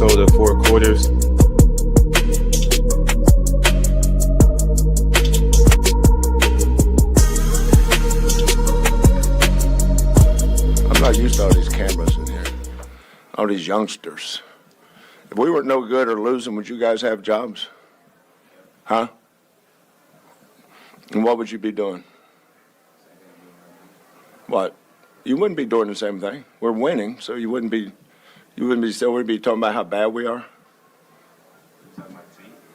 episode of Four Quarters. I'm not used to all these cameras in here, all these youngsters. If we weren't no good or losing, would you guys have jobs? Huh? And what would you be doing? What? You wouldn't be doing the same thing. We're winning, so you wouldn't be still be talking about how bad we are.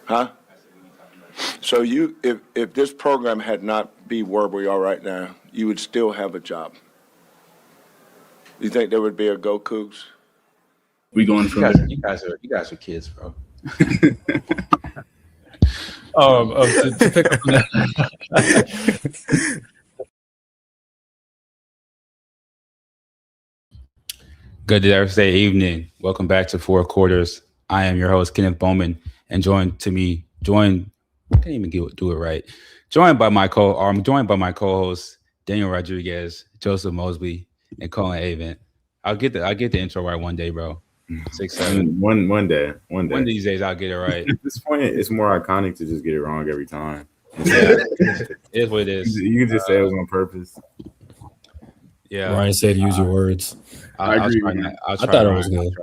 Huh? So if this program had not be where we are right now, you would still have a job. You think there would be a GoCoogs? We going from you guys are kids, bro. To pick up on that. Good Thursday evening. Welcome back to Four Quarters. I am your host, Kenneth Bowman, and joined by my co-hosts, Daniel Rodriguez, Joseph Mosley, and Colin Avent. I'll get the intro right one day, bro. 6'7". One day. One of these days I'll get it right. At this point, it's more iconic to just get it wrong every time. Yeah, it is what it is. You can just say it was on purpose. Yeah. Ryan said use your words. I agree. I thought it was good.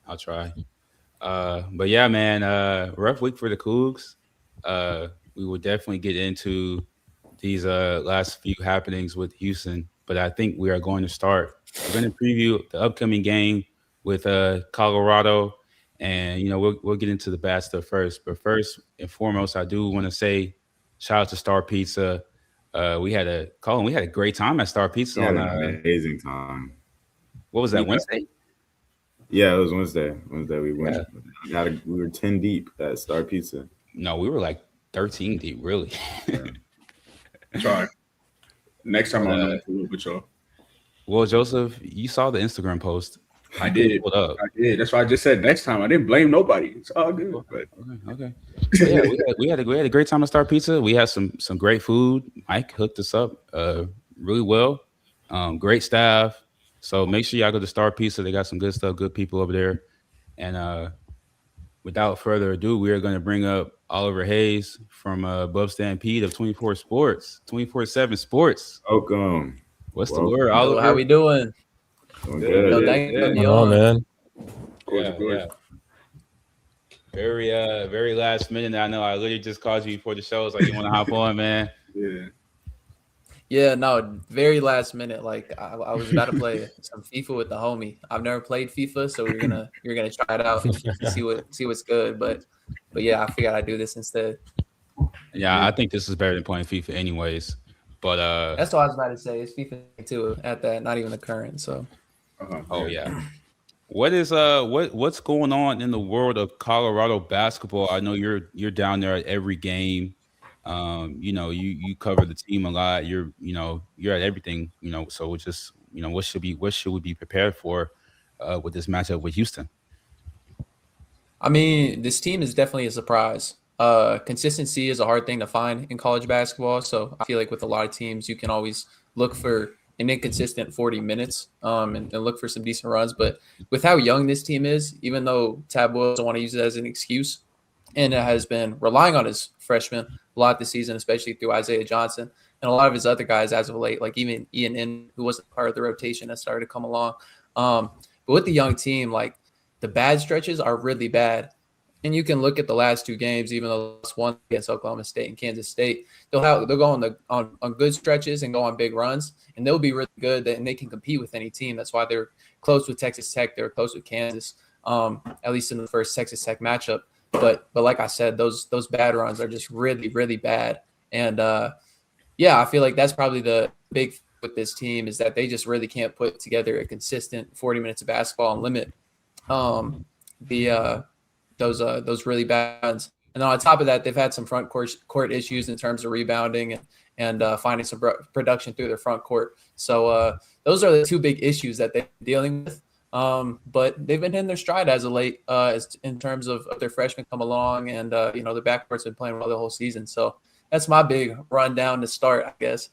I'll try. But yeah, man, rough week for the Cougs. We will definitely get into these last few happenings with Houston, but I think we are going to start. We're going to preview the upcoming game with Colorado, and we'll get into the bad stuff first. But first and foremost, I do want to say shout out to Star Pizza. We had a great time at Star Pizza. Yeah, amazing time. What was that, Wednesday? Yeah, it was Wednesday. We went. Yeah. We were 10 deep at Star Pizza. No, we were like 13 deep, really. Yeah. Sorry. Next time I'll know with y'all. Well, Joseph, you saw the Instagram post. I did. What up? I did. That's why I just said next time. I didn't blame nobody. It's all good. But. Okay. So yeah, we had a great time at Star Pizza. We had some great food. Mike hooked us up really well. Great staff. So make sure y'all go to Star Pizza. They got some good stuff, good people over there. And without further ado, we are going to bring up Oliver Hayes from Above Stampede of 24/7 Sports. Welcome. What's the word, Oliver? How we doing? Good. Thank you. Man. Yeah. Very last minute. I know I literally just called you before the show. It's like, you want to hop on, man? Yeah, no, very last minute. Like I was about to play some FIFA with the homie. I've never played FIFA, so you're gonna try it out and see what's good. But yeah, I figured I'd do this instead. Yeah, I think this is better than playing FIFA anyways. But that's what I was about to say. It's FIFA 2 at that, not even the current. So oh yeah. What is what's going on in the world of Colorado basketball? I know you're down there at every game. You cover the team a lot. You're at everything. So it's just what should we be prepared for with this matchup with Houston? I mean, this team is definitely a surprise. Consistency is a hard thing to find in college basketball. So I feel like with a lot of teams, you can always look for an inconsistent 40 minutes and look for some decent runs. But with how young this team is, even though Tab Will doesn't want to use it as an excuse, and it has been relying on his freshmen a lot this season, especially through Isaiah Johnson and a lot of his other guys as of late, like even Ian In, who wasn't part of the rotation, has started to come along. But with the young team, like the bad stretches are really bad. And you can look at the last two games, even though it's one against Oklahoma State and Kansas State, they'll go on good stretches and go on big runs, and they'll be really good, and they can compete with any team. That's why they're close with Texas Tech. They're close with Kansas, at least in the first Texas Tech matchup. But like I said, those bad runs are just really, really bad. And I feel like that's probably the big with this team is that they just really can't put together a consistent 40 minutes of basketball and limit those really bad ones. And then on top of that, they've had some front court issues in terms of rebounding and finding some production through their front court. So those are the two big issues that they're dealing with. But they've been in their stride as of late in terms of their freshmen come along, and the backcourt's been playing well the whole season. So that's my big rundown to start, I guess.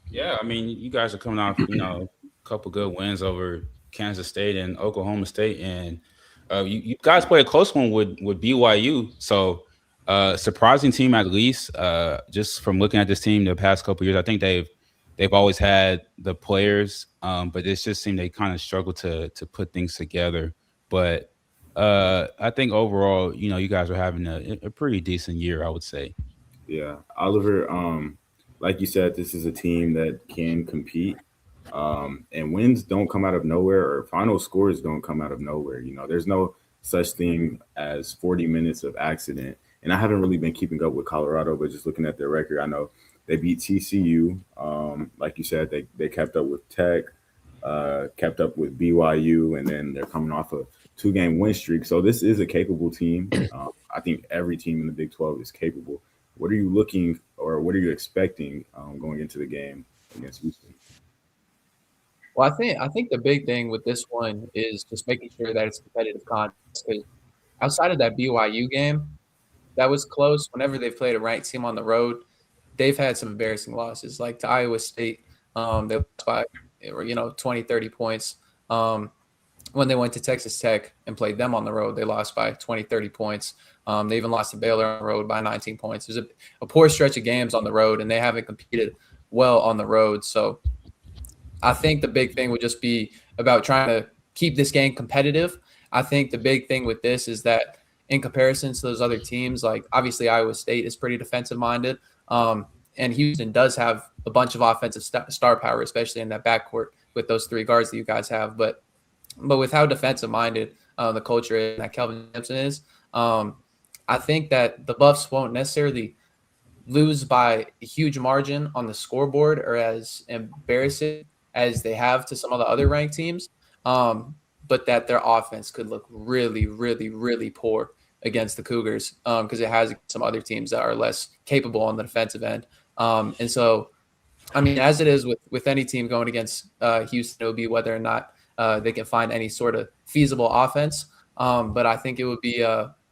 Yeah, I mean, you guys are coming off, a couple good wins over Kansas State and Oklahoma State, and You guys play a close one with BYU, so surprising team at least. Just from looking at this team the past couple years, I think they've always had the players, but it just seemed they kind of struggled to put things together. But I think overall, you guys are having a pretty decent year, I would say. Yeah, Oliver. Like you said, this is a team that can compete. And wins don't come out of nowhere, or final scores don't come out of nowhere. There's no such thing as 40 minutes of accident. And I haven't really been keeping up with Colorado, but just looking at their record, I know they beat TCU. Like you said, they kept up with Tech, kept up with BYU, and then they're coming off a 2-game win streak. So this is a capable team. I think every team in the Big 12 is capable. What are you looking, or what are you expecting going into the game against Houston? Well, I think the big thing with this one is just making sure that it's competitive contest. Because outside of that BYU game, that was close. Whenever they've played a ranked team on the road, they've had some embarrassing losses, like to Iowa State. They lost by 20, 30 points. When they went to Texas Tech and played them on the road, they lost by 20, 30 points. They even lost to Baylor on the road by 19 points. There's a poor stretch of games on the road, and they haven't competed well on the road. So I think the big thing would just be about trying to keep this game competitive. I think the big thing with this is that in comparison to those other teams, like obviously Iowa State is pretty defensive minded. And Houston does have a bunch of offensive star power, especially in that backcourt with those 3 guards that you guys have. But with how defensive minded the culture is that Kelvin Sampson is, I think that the Buffs won't necessarily lose by a huge margin on the scoreboard or as embarrassing as they have to some of the other ranked teams, but that their offense could look really, really, really poor against the Cougars because it has some other teams that are less capable on the defensive end. And so, I mean, as it is with any team going against Houston, it would be whether or not they can find any sort of feasible offense. But I think it would be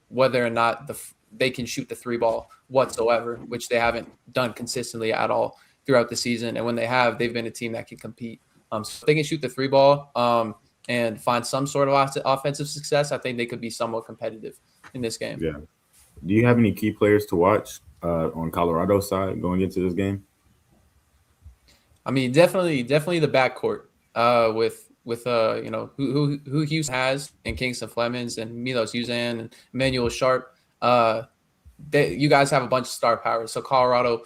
whether or not they can shoot the 3 ball whatsoever, which they haven't done consistently at all throughout the season. And when they have, they've been a team that can compete. So if they can shoot the 3 ball and find some sort of offensive success, I think they could be somewhat competitive in this game. Yeah. Do you have any key players to watch on Colorado's side going into this game? I mean, definitely the backcourt with who Houston has and Kingston Flemings and Milos Uzan and Emmanuel Sharp. You guys have a bunch of star power. So Colorado,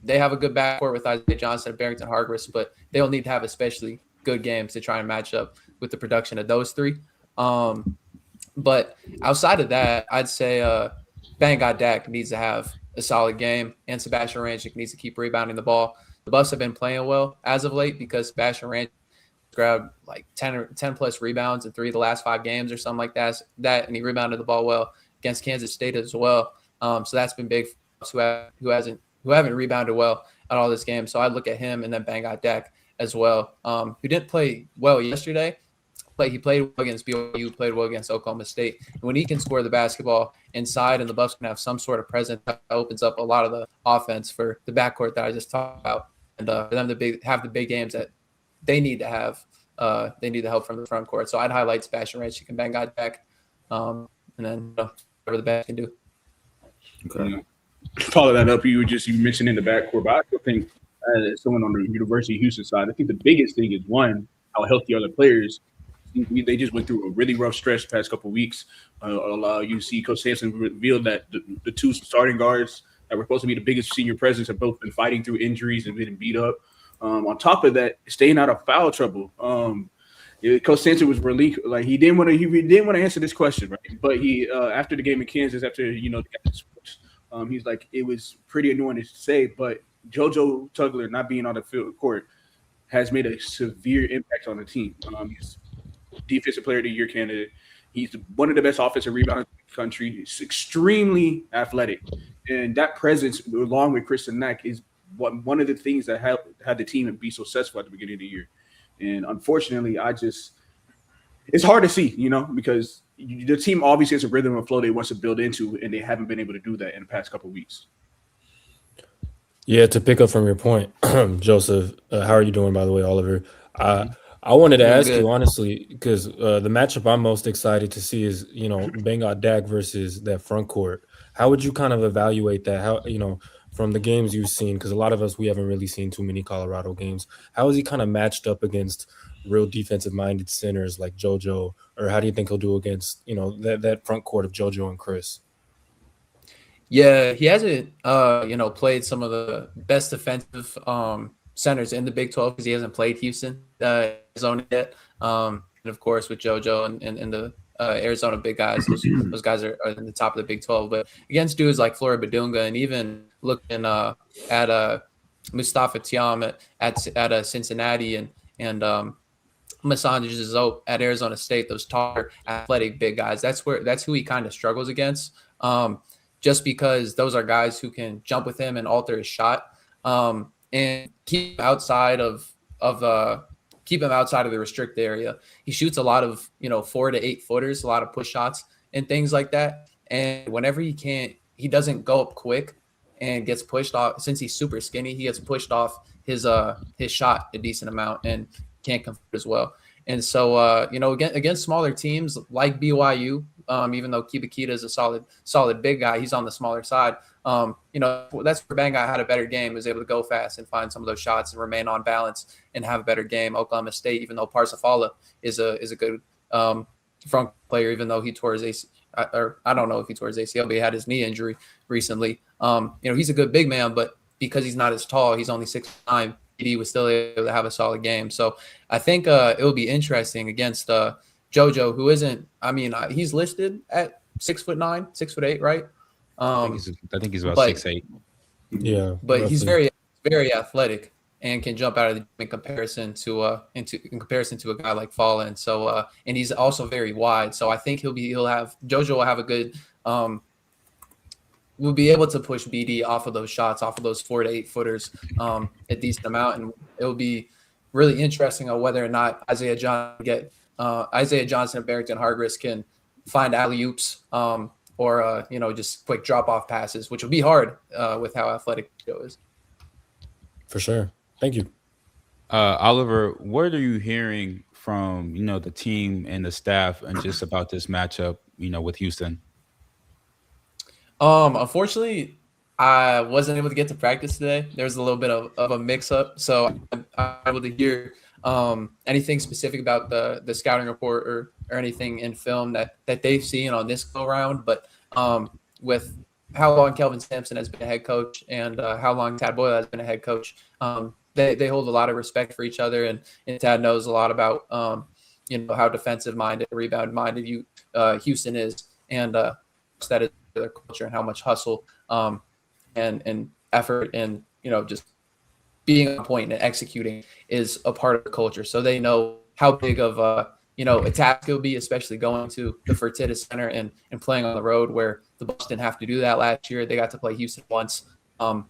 they have a good backcourt with Isaiah Johnson and Barrington Hargreaves, but they'll need to have especially good games to try and match up with the production of those 3. But outside of that, I'd say Bangad Dak needs to have a solid game, and Sebastian Rancic needs to keep rebounding the ball. The Buffs have been playing well as of late because Sebastian Rancic grabbed like 10 plus rebounds in 3 of the last 5 games or something like that, and he rebounded the ball well against Kansas State as well. So that's been big for us who haven't rebounded well at all this game. So I'd look at him and then Bangad Dak as well, who didn't play well yesterday, but he played well against BYU, played well against Oklahoma State. And when he can score the basketball inside and the Buffs can have some sort of presence, that opens up a lot of the offense for the backcourt that I just talked about. And for them to have the big games that they need to have, they need the help from the front court. So I'd highlight Sebastian Rancic and Bangad Dak, and then whatever the back can do. Okay. Follow that up. You mentioned in the backcourt, but I still think as someone on the University of Houston side, I think the biggest thing is one, how healthy are the players. They just went through a really rough stretch the past couple of weeks. You see Coach Sampson revealed that the 2 starting guards that were supposed to be the biggest senior presence have both been fighting through injuries and been beat up. On top of that, staying out of foul trouble. Coach Sampson was relieved, like he didn't want to answer this question, right? But he after the game in Kansas, after he's like, it was pretty annoying to say, but JoJo Tugler not being on the field court has made a severe impact on the team. He's Defensive Player of the Year candidate. He's one of the best offensive rebounders in the country. He's extremely athletic, and that presence, along with Kristen Nack, is one of the things that had the team be so successful at the beginning of the year. And unfortunately, it's hard to see, because the team obviously has a rhythm and flow they want to build into, and they haven't been able to do that in the past couple of weeks. Yeah, to pick up from your point, Joseph, how are you doing, by the way, Oliver? I wanted to Doing ask good. you honestly because the matchup I'm most excited to see is Bengal Dak versus that front court. How would you kind of evaluate that? How from the games you've seen, because a lot of us we haven't really seen too many Colorado games. How is he kind of matched up against real defensive minded centers like JoJo, or how do you think he'll do against that front court of JoJo and Chris? Yeah, he hasn't played some of the best defensive centers in the Big 12 because he hasn't played Houston Arizona yet. And of course with JoJo and the Arizona big guys, those guys are in the top of the Big 12. But against dudes like Florida Badunga and even looking at Mustafa Tiam at Cincinnati and Masanja Zope at Arizona State, those taller, athletic big guys. That's who he kind of struggles against. Just because those are guys who can jump with him and alter his shot, and keep him outside of the restricted area. He shoots a lot of 4 to 8 footers, a lot of push shots and things like that. And whenever he doesn't go up quick and gets pushed off. Since he's super skinny, he gets pushed off his shot a decent amount and can't convert as well. And so against smaller teams like BYU. Even though Kibakita is a solid big guy, he's on the smaller side. That's where Benga had a better game, was able to go fast and find some of those shots and remain on balance and have a better game. Oklahoma State, even though Parsafala is a good front player, even though he tore his ACL, or I don't know if he tore his ACL, but he had his knee injury recently. He's a good big man, but because he's not as tall, he's only 6'9", he was still able to have a solid game. So I think it will be interesting against JoJo, who isn't, he's listed at 6'9", 6'8", right? I think he's about 6'8". Yeah, but roughly. he's very, very athletic and can jump out of the gym in comparison to a guy like Fala. And so and he's also very wide. So I think JoJo will have a good will be able to push BD off of those shots, off of those 4 to 8 footers a decent amount, and it will be really interesting on whether or not Isaiah Johnson and Barrington Hargris can find alley-oops or just quick drop-off passes, which would be hard with how athletic Joe is. For sure. Thank you. Oliver, what are you hearing from the team and the staff and just about this matchup with Houston? Unfortunately, I wasn't able to get to practice today. There was a little bit of a mix-up, so I'm able to hear anything specific about the scouting report or anything in film that they've seen on this go round. But with how long Kelvin Sampson has been a head coach and how long Tad Boyle has been a head coach, they hold a lot of respect for each other, and Tad knows a lot about how defensive minded, rebound minded Houston is, and that is their culture and how much hustle and effort and just being on point and executing is a part of the culture. So they know how big of a task it'll be, especially going to the Fertitta Center and playing on the road, where the Bucks didn't have to do that last year. They got to play Houston once, or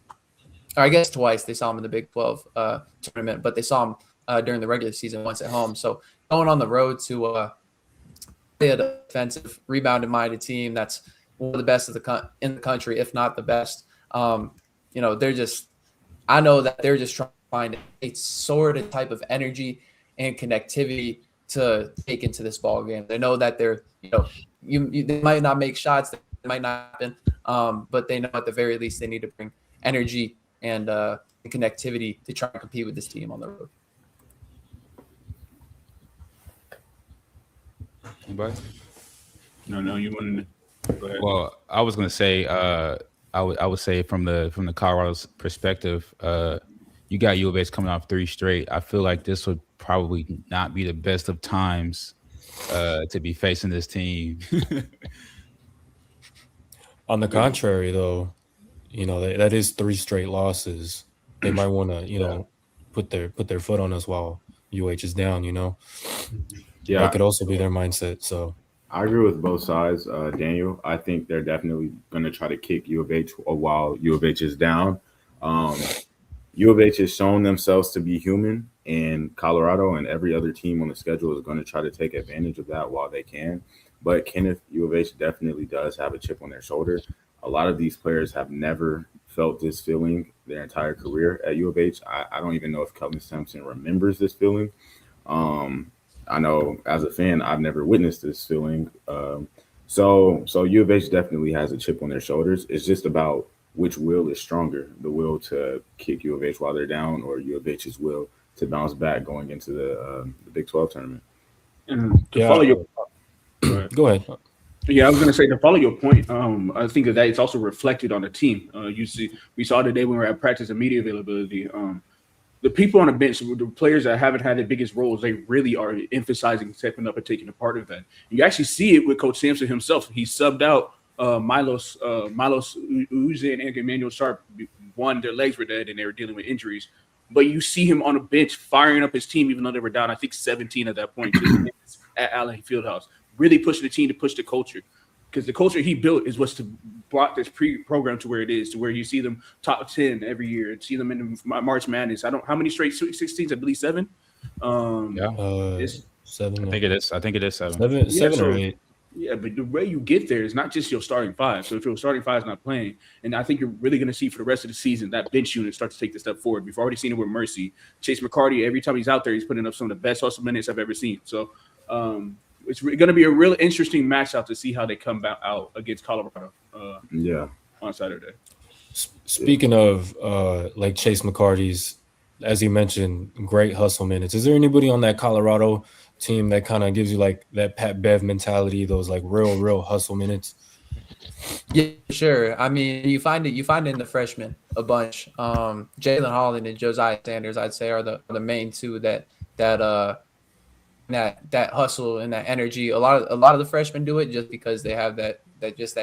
I guess twice. They saw them in the Big 12 tournament, but they saw them during the regular season once at home. So going on the road to play a defensive, rebounded-minded team that's one of the best in the country, if not the best. I know that they're just trying to find a sort of type of energy and connectivity to take into this ball game. They know that they might not make shots, they might not happen, but they know at the very least they need to bring energy and connectivity to try and compete with this team on the road. Anybody? No, you wanted to go ahead. Well, I was gonna say, I would say from the Colorado's perspective, you got U of H coming off 3 straight. I feel like this would probably not be the best of times to be facing this team. On the contrary, though, that is 3 straight losses. They might want to, put their foot on us while UH is down. Yeah, that could also be their mindset. So I agree with both sides, Daniel. I think they're definitely going to try to kick U of H while U of H is down. U of H has shown themselves to be human, and Colorado and every other team on the schedule is going to try to take advantage of that while they can. But Kenneth, U of H definitely does have a chip on their shoulder. A lot of these players have never felt this feeling their entire career at U of H. I don't even know if Kelvin Sampson remembers this feeling. I know as a fan, I've never witnessed this feeling. So U of H definitely has a chip on their shoulders. It's just about which will is stronger, the will to kick U of H while they're down, or U of H's will to bounce back going into the Big 12 tournament. And to Yeah. follow your Go ahead. Yeah, I was going to say to follow your point. I think that it's also reflected on the team. We saw today when we were at practice and media availability. The people on the bench, the players that haven't had the biggest roles, they really are emphasizing stepping up and taking a part of that. You actually see it with Coach Sampson himself. He subbed out Milos Uze and Emmanuel Sharp. One, their legs were dead and they were dealing with injuries. But you see him on the bench firing up his team, even though they were down, I think 17 at that point, just at Allen Fieldhouse, really pushing the team to push the culture. Because the culture he built is what's brought this program to where it is, to where you see them top 10 every year and see them in the March Madness. How many straight Sweet 16s? I believe 7. Seven. I think it is 7. Seven so- or 8. Yeah, but the way you get there is not just your starting five. So if your starting five is not playing, and I think you're really going to see for the rest of the season that bench unit start to take the step forward. We've already seen it with Mercy. Chase McCarty, every time he's out there, he's putting up some of the best hustle minutes I've ever seen. So it's going to be a real interesting matchup to see how they come out against Colorado on Saturday. Speaking of like Chase McCarty's, as you mentioned, great hustle minutes. Is there anybody on that Colorado team that kind of gives you like that Pat Bev mentality, those like real hustle minutes? Yeah, sure. I mean, you find it in the freshmen a bunch. Jalen Holland and Josiah Sanders, I'd say, are the main two that hustle and that energy. A lot of the freshmen do it just because they have that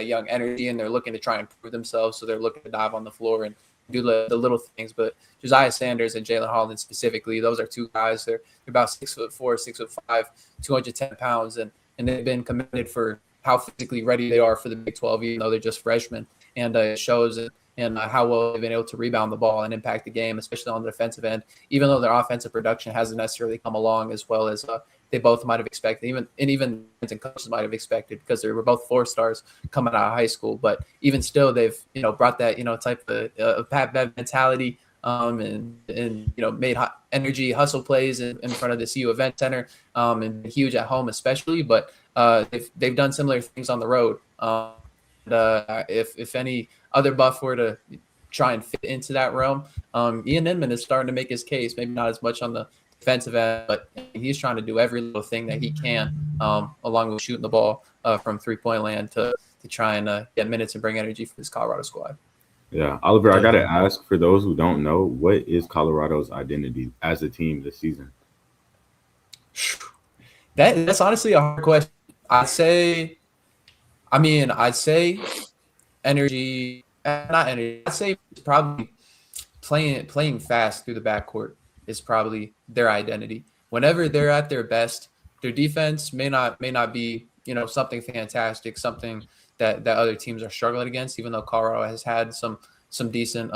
young energy and they're looking to try and prove themselves. So they're looking to dive on the floor and do the little things. But Josiah Sanders and Jalen Holland specifically, those are two guys. They're about 6'4", 6'5", 210 pounds, and they've been commended for how physically ready they are for the Big 12, even though they're just freshmen. And it shows in how well they've been able to rebound the ball and impact the game, especially on the defensive end, even though their offensive production hasn't necessarily come along as well as they both might have expected, even coaches might have expected, because they were both 4-stars coming out of high school. But even still, they've brought that type of Pat Bev mentality, and made energy hustle plays in front of the CU Event Center, and huge at home especially. But they've done similar things on the road. If any other buff were to try and fit into that realm, Ian Inman is starting to make his case. Maybe not as much on the defensive end, but he's trying to do every little thing that he can, along with shooting the ball from 3-point land to try and get minutes and bring energy for this Colorado squad. Yeah, Oliver, I got to ask, for those who don't know, what is Colorado's identity as a team this season? That's honestly a hard question. I'd say energy, not energy. I'd say probably playing fast through the backcourt is probably their identity. Whenever they're at their best, their defense may not be something fantastic, something that other teams are struggling against, even though Colorado has had some decent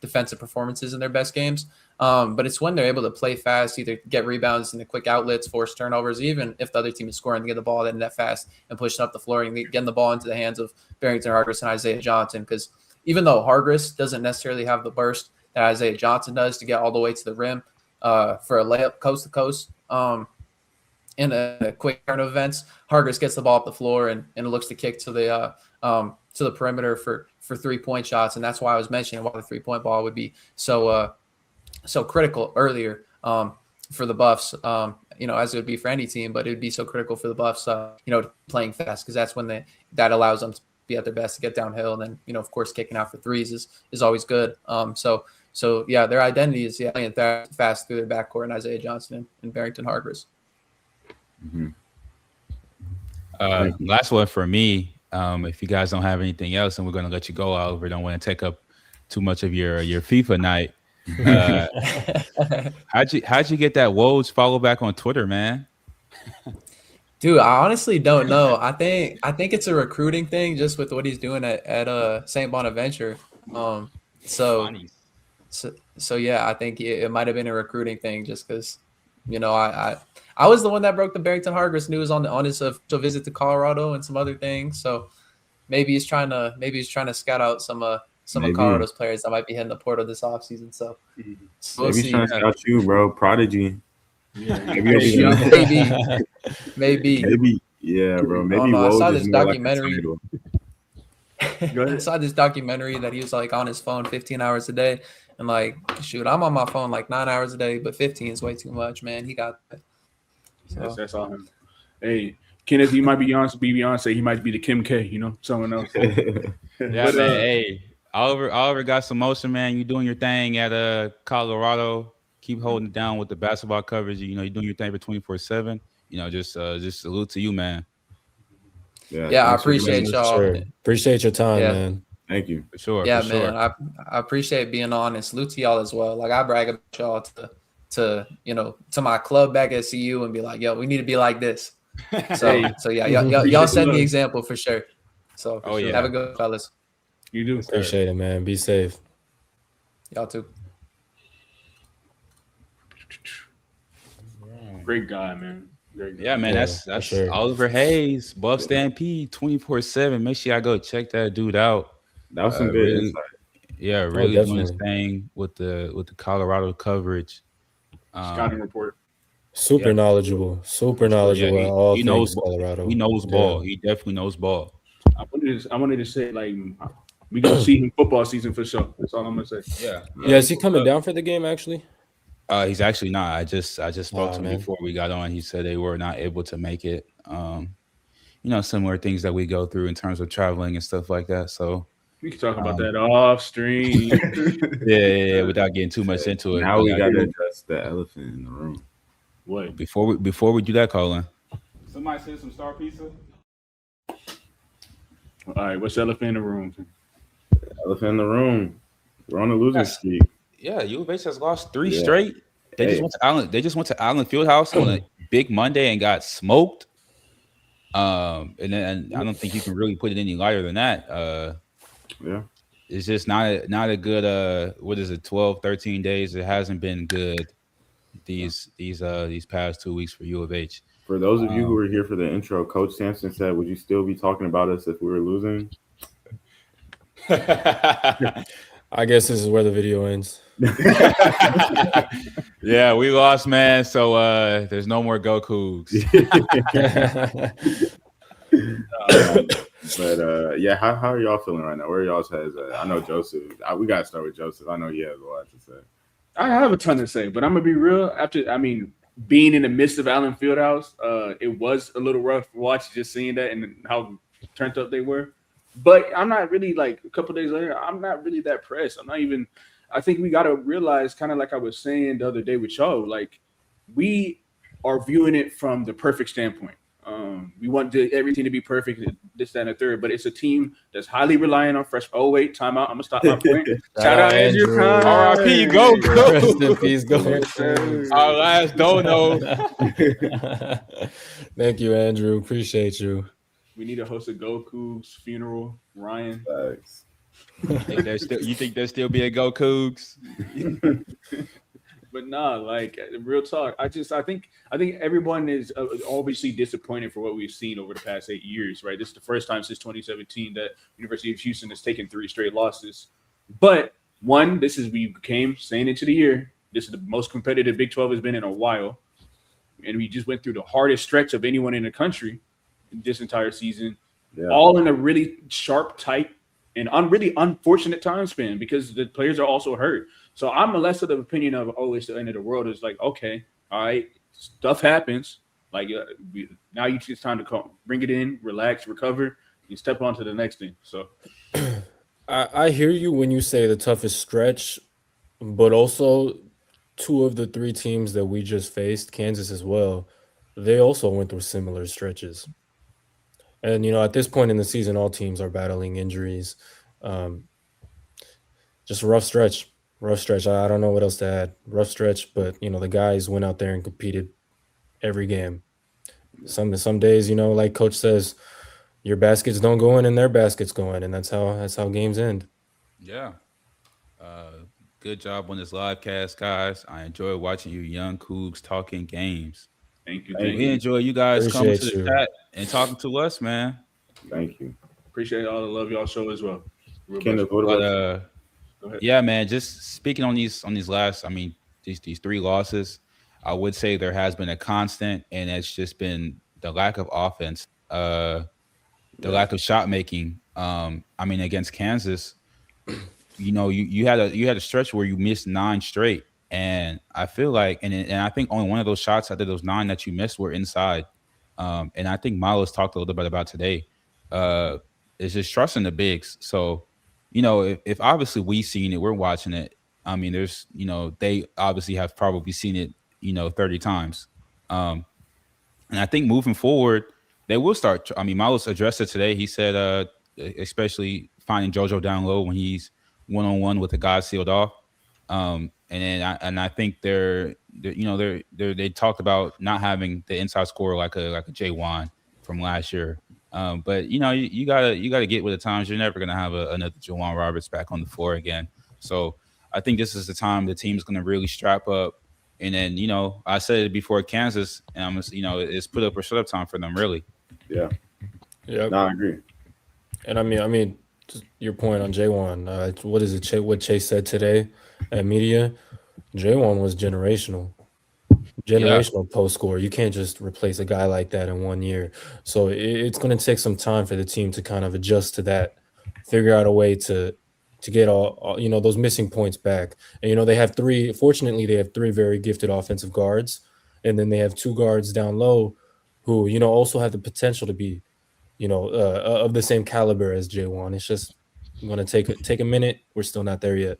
defensive performances in their best games. But it's when they're able to play fast, either get rebounds in the quick outlets, force turnovers, even if the other team is scoring, to get the ball in that fast and pushing up the floor and getting the ball into the hands of Barrington Hargis and Isaiah Johnson. Because even though Hargis doesn't necessarily have the burst that Isaiah Johnson does to get all the way to the rim for a layup coast to coast, in a quick turn of events, Hargis gets the ball up the floor and looks to kick to the perimeter for 3-point shots. And that's why I was mentioning why the 3-point ball would be so critical earlier for the Buffs, as it would be for any team, but it would be so critical for the Buffs, playing fast, because that's when that allows them to be at their best, to get downhill. And then, of course, kicking out for threes is always good. So yeah, their identity is playing fast through their backcourt, and Isaiah Johnson and Barrington Hargis. Mm-hmm. Last one for me. If you guys don't have anything else, and we're going to let you go, Oliver, don't want to take up too much of your FIFA night. How'd you get that Woj follow back on Twitter, man? Dude, I honestly don't know. I think it's a recruiting thing, just with what he's doing at St. Bonaventure. So yeah, I think it might have been a recruiting thing, just because I was the one that broke the Barrington Hargis news on his visit to Colorado and some other things. So maybe he's trying to scout out some of Colorado's players that might be hitting the portal this offseason. So we'll maybe see. he's trying to scout you, bro. Prodigy. Maybe. Yeah, bro. Maybe I Woj saw is this more like a documentary. title. I saw this documentary that he was like on his phone 15 hours a day, and like, shoot, I'm on my phone like 9 hours a day, but 15 is way too much, man. He got that. So. That's all him. Hey, Kenneth, he might be Beyonce. He might be the Kim K. You know, someone else. Yeah, But, man. Hey, Oliver got some motion, man. You doing your thing at Colorado. Keep holding it down with the basketball coverage. You know, you're doing your thing for 24/7. You know, just salute to you, man. Yeah, I appreciate y'all. Sure. Appreciate your time, Yeah. man. Thank you. For sure. Yeah, for sure. man. I appreciate being on, and salute to y'all as well. Like, I brag about y'all to my club back at CU and be like, yo, we need to be like this. So yeah, y'all set the example for sure. So yeah. Have a good, fellas. You do. Appreciate it, man. Be safe. Y'all too. Great guy, man. Great guy. Yeah, man. Yeah, That's sure. Oliver Hayes, Buff Stampede, 24/7. Make sure y'all go check that dude out. That was some good really, insight. Yeah, really doing his definitely. thing with the Colorado coverage. Scouting report. Super knowledgeable. Super knowledgeable Yeah, at all he things knows Colorado. He knows ball. Yeah. He definitely knows ball. I wanted to say, like, we gonna see him football season for sure. That's all I'm gonna say. Yeah. Yeah, is he coming down for the game actually? He's actually not. I just spoke to him man. before we got on. He said they were not able to make it. Similar things that we go through in terms of traveling and stuff like that. So We can talk about that off stream. yeah, without getting too much into it. Now But we I got to do- address the elephant in the room. What? before we do that, Colin. Somebody send some Star Pizza. All right, what's the elephant in the room? Elephant in the room. We're on a losing streak. Yeah, U of H has lost 3 Yeah. straight. They Hey. just went to Allen. They just went to Allen Fieldhouse on a big Monday and got smoked. And then I don't think you can really put it any lighter than that. Yeah. It's just not a good 12, 13 days. It hasn't been good these past 2 weeks for U of H. For those of you who were here for the intro, Coach Sampson said, would you still be talking about us if we were losing? I guess this is where the video ends. Yeah, we lost, man. So there's no more GoCoogs. But yeah, how are y'all feeling right now? Where are y'all's heads at? I know Joseph. We gotta start with Joseph. I know he has a lot to say. I have a ton to say, but I'm gonna be real. Being in the midst of Allen Fieldhouse, it was a little rough to watch, just seeing that and how turned up they were. But I'm not really, like, a couple days later, I'm not really that pressed. I think we got to realize, kind of like I was saying the other day with y'all, like, we are viewing it from the perfect standpoint. We want everything to be perfect, this, that, and the third, but it's a team that's highly reliant on fresh. Oh, wait, timeout. I'm going to stop my point. Shout out Andrew. R.I.P. GoCoogs. Rest in peace, GoCoogs. Our last dono. Thank you, Andrew. Appreciate you. We need to host a GoCoogs funeral. Ryan. Thanks. You think there'll still be a GoCoogs? But nah, like, real talk. I think everyone is obviously disappointed for what we've seen over the past 8 years, right? This is the first time since 2017 that University of Houston has taken 3 straight losses. But we came saying into the year, this is the most competitive Big 12 has been in a while. And we just went through the hardest stretch of anyone in the country this entire season, all in a really sharp, tight, and really unfortunate time span because the players are also hurt. So I'm less of the opinion of, it's the end of the world. It's like, okay, all right, stuff happens. Like, now it's time to bring it in, relax, recover, and step on to the next thing. So I hear you when you say the toughest stretch, but also 2 of the 3 teams that we just faced, Kansas as well, they also went through similar stretches. And, at this point in the season, all teams are battling injuries. Just a rough stretch. I don't know what else to add. Rough stretch, but, the guys went out there and competed every game. Some days, like Coach says, your baskets don't go in and their baskets go in, and that's how games end. Yeah. Good job on this live cast, guys. I enjoy watching you young Cougs talking games. thank you. We enjoy you guys coming to Appreciate the you. chat and talking to us, man. Thank you. Appreciate all the love y'all show as well. Kenneth, what about you? Go ahead. Yeah, man. Just speaking on these last, these 3 losses. I would say there has been a constant, and it's just been the lack of offense, the lack of shot making. I mean, against Kansas, you had a stretch where you missed 9 straight, and I feel like, and I think only one of those shots out of those 9 that you missed were inside. And I think Miles talked a little bit about today. Is just trusting the bigs. So, if obviously we've seen it, we're watching it. I mean, they obviously have probably seen it, 30 times. And I think moving forward, they will start. I mean, Miles addressed it today. He said, especially finding JoJo down low when he's one on one with the guy sealed off. And I think they talked about not having the inside scorer like a Jay Wan from last year. But you gotta get with the times. You're never gonna have another Jawan Roberts back on the floor again. So I think this is the time the team's gonna really strap up. And then I said it before Kansas, and it's put up or shut up time for them really. Yeah. Yeah. No, I agree. And I mean, just your point on J1. What is it? What Chase said today at media? J1 was generational post score. You can't just replace a guy like that in 1 year. So it's going to take some time for the team to kind of adjust to that, figure out a way to get all those missing points back. And they have three. Fortunately, they have 3 very gifted offensive guards, and then they have 2 guards down low, who also have the potential to be of the same caliber as J1. It's just going to take a minute. We're still not there yet.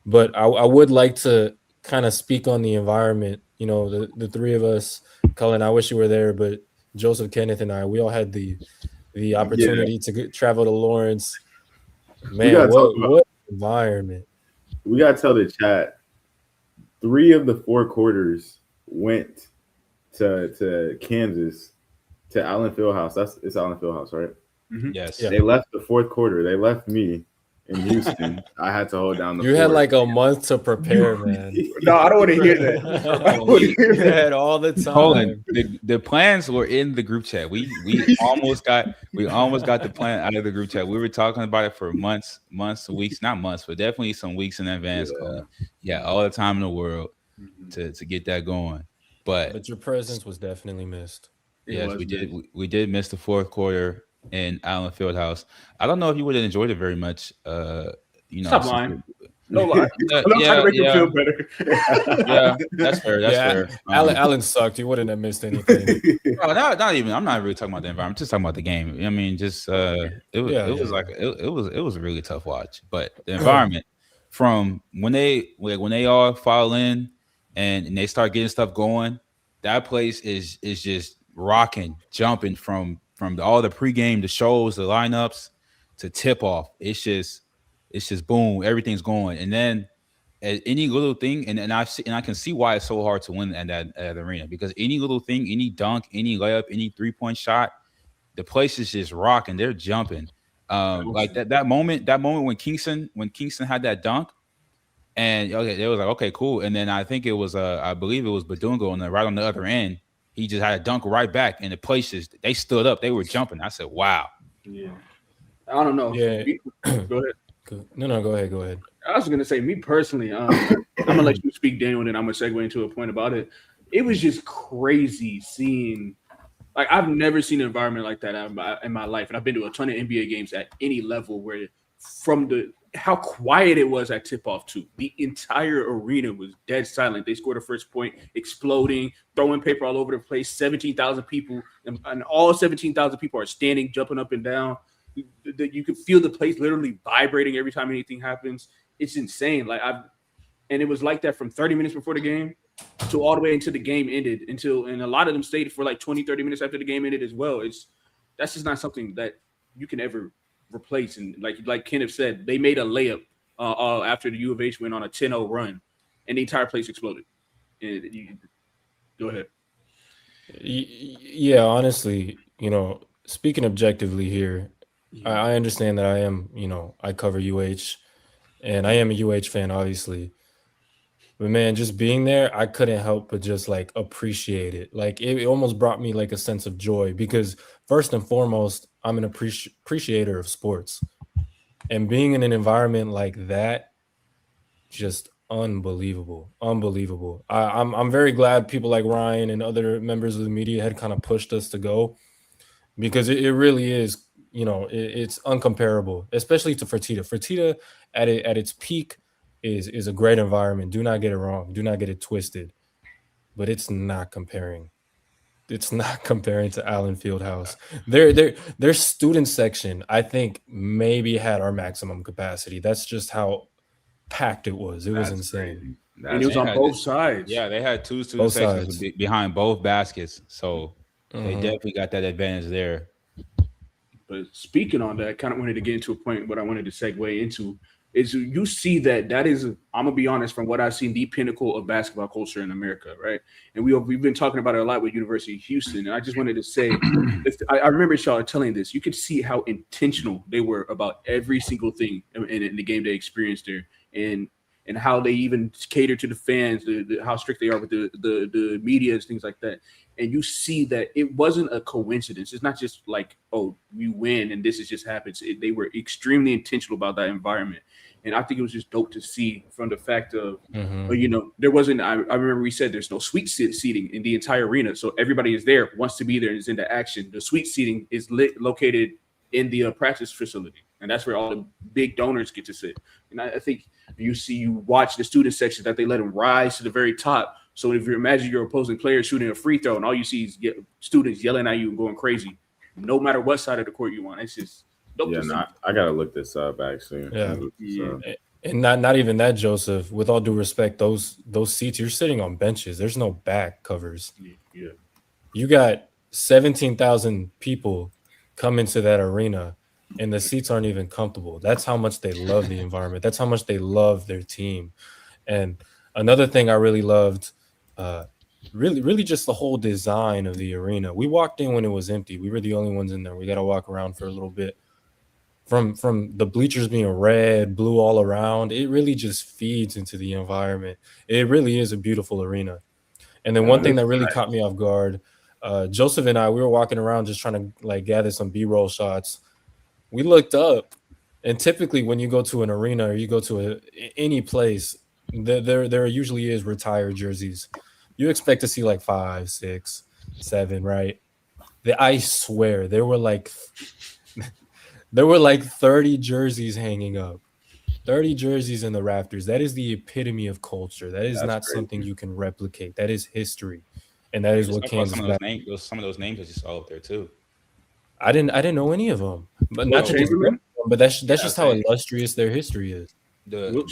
But I would like to kind of speak on the environment. The 3 of us, Cullen, I wish you were there, but Joseph, Kenneth, and I, we all had the opportunity to travel to Lawrence. Man, what environment. We got to tell the chat, 3 of the 4 quarters went to Kansas, to Allen Fieldhouse. It's Allen Fieldhouse, right? Mm-hmm. Yes. Yeah. They left the 4th quarter. They left me in Houston. I had to hold down the You fort. had like a month to prepare, man. No, I don't want to hear that. You had all the time. Hold on. The plans were in the group chat. We almost got the plan out of the group chat. We were talking about it for months, weeks, not months, but definitely some weeks in advance. Yeah, all the time in the world to get that going. But your presence was definitely missed. Yes, we did. We did miss the 4th quarter in Allen Fieldhouse. I don't know if you would have enjoyed it very much. Stop lying. No lie. I'm trying to make you feel better. Yeah, that's fair. That's fair. Allen sucked. You wouldn't have missed anything. No, not even. I'm not really talking about the environment. I'm just talking about the game. I mean, just it was a really tough watch. But the environment from when they all file in and they start getting stuff going, that place is just rocking, jumping from all the pregame, the shows, the lineups to tip off. It's just boom, everything's going. And then at any little thing, and I can see why it's so hard to win at that arena, because any little thing, any dunk, any layup, any 3-point shot, the place is just rocking. They're jumping. Like that moment when Kingston had that dunk, and they was like, okay, cool. And then I think it was I believe it was Badungo right on the other end. He just had a dunk right back, and the places they stood up, they were jumping. I said, wow. Yeah. I don't know. Yeah. Go ahead. No, go ahead. I was gonna say, me personally, I'm gonna let you speak, Daniel, and then I'm gonna segue into a point about it. It was just crazy seeing, like, I've never seen an environment like that in my life, and I've been to a ton of NBA games at any level where, from how quiet it was at tip-off too, the entire arena was dead silent. They scored the first point, exploding, throwing paper all over the place. 17,000 people, and all 17,000 people are standing, jumping up and down. You could feel the place literally vibrating every time anything happens. It's insane. And it was like that from 30 minutes before the game to all the way until the game ended, and a lot of them stayed for like 20, 30 minutes after the game ended as well. That's just not something that you can ever replace. And like Kenneth said, they made a layup after the U of H went on a 10-0 run, and the entire place exploded. Go ahead. Yeah, honestly, speaking objectively here, I understand that I am, I cover UH, and I am a UH fan, obviously. But man, just being there, I couldn't help but just like appreciate it. Like it almost brought me like a sense of joy, because first and foremost, I'm an appreciator of sports, and being in an environment like that, just unbelievable. I'm very glad people like Ryan and other members of the media had kind of pushed us to go, because it really is, it's uncomparable, especially to Fertitta. Fertitta at its peak is a great environment. Do not get it wrong. Do not get it twisted. But it's not comparing. It's not comparing to Allen Fieldhouse. Their student section, I think, maybe had our maximum capacity. That's just how packed it was. It was That's insane. crazy. And it was They on had both sides. Yeah, they had two student Both sections sides. behind both baskets, so they Mhm. definitely got that advantage there. But speaking on that, I kind of wanted to get into a point. What I wanted to segue into is you see that is, I'm gonna be honest, from what I've seen, the pinnacle of basketball culture in America, right? And we've been talking about it a lot with University of Houston. And I just wanted to say, I remember Shaw telling this. You could see how intentional they were about every single thing in the game they experienced there, and how they even cater to the fans, how strict they are with the media and things like that. And you see that it wasn't a coincidence. It's not just like, oh, we win and this is just happens. They were extremely intentional about that environment. And I think it was just dope to see from the fact of, there wasn't, I remember we said there's no suite seating in the entire arena. So everybody is there, wants to be there, and is into action. The suite seating is located in the practice facility. And that's where all the big donors get to sit. And I think you watch the student section that they let them rise to the very top. So if you imagine your opposing player shooting a free throw and all you see is students yelling at you and going crazy, no matter what side of the court you on, it's just dope. Yeah, I gotta look this up actually. Yeah. And not even that, Joseph. With all due respect, those seats, you're sitting on benches. There's no back covers. Yeah. You got 17,000 people come into that arena, and the seats aren't even comfortable. That's how much they love the environment. That's how much they love their team. And another thing I really loved, really just the whole design of the arena. We walked in when it was empty. We were the only ones in there. We got to walk around for a little bit. From the bleachers being red, blue all around, it really just feeds into the environment. It really is a beautiful arena. And then one thing that really caught me off guard, Joseph and I, we were walking around just trying to gather some B-roll shots. We looked up, and typically when you go to an arena or you go to any place, there usually is retired jerseys. You expect to see like 5, 6, 7, right? I swear there were like 30 jerseys hanging up. 30 jerseys in the rafters. That is the epitome of culture. That is not something you can replicate. That is history. And that is what Kansas. Some of those names that you saw up there too. I didn't know any of them. But not to just, but that's just how illustrious their history is. The Will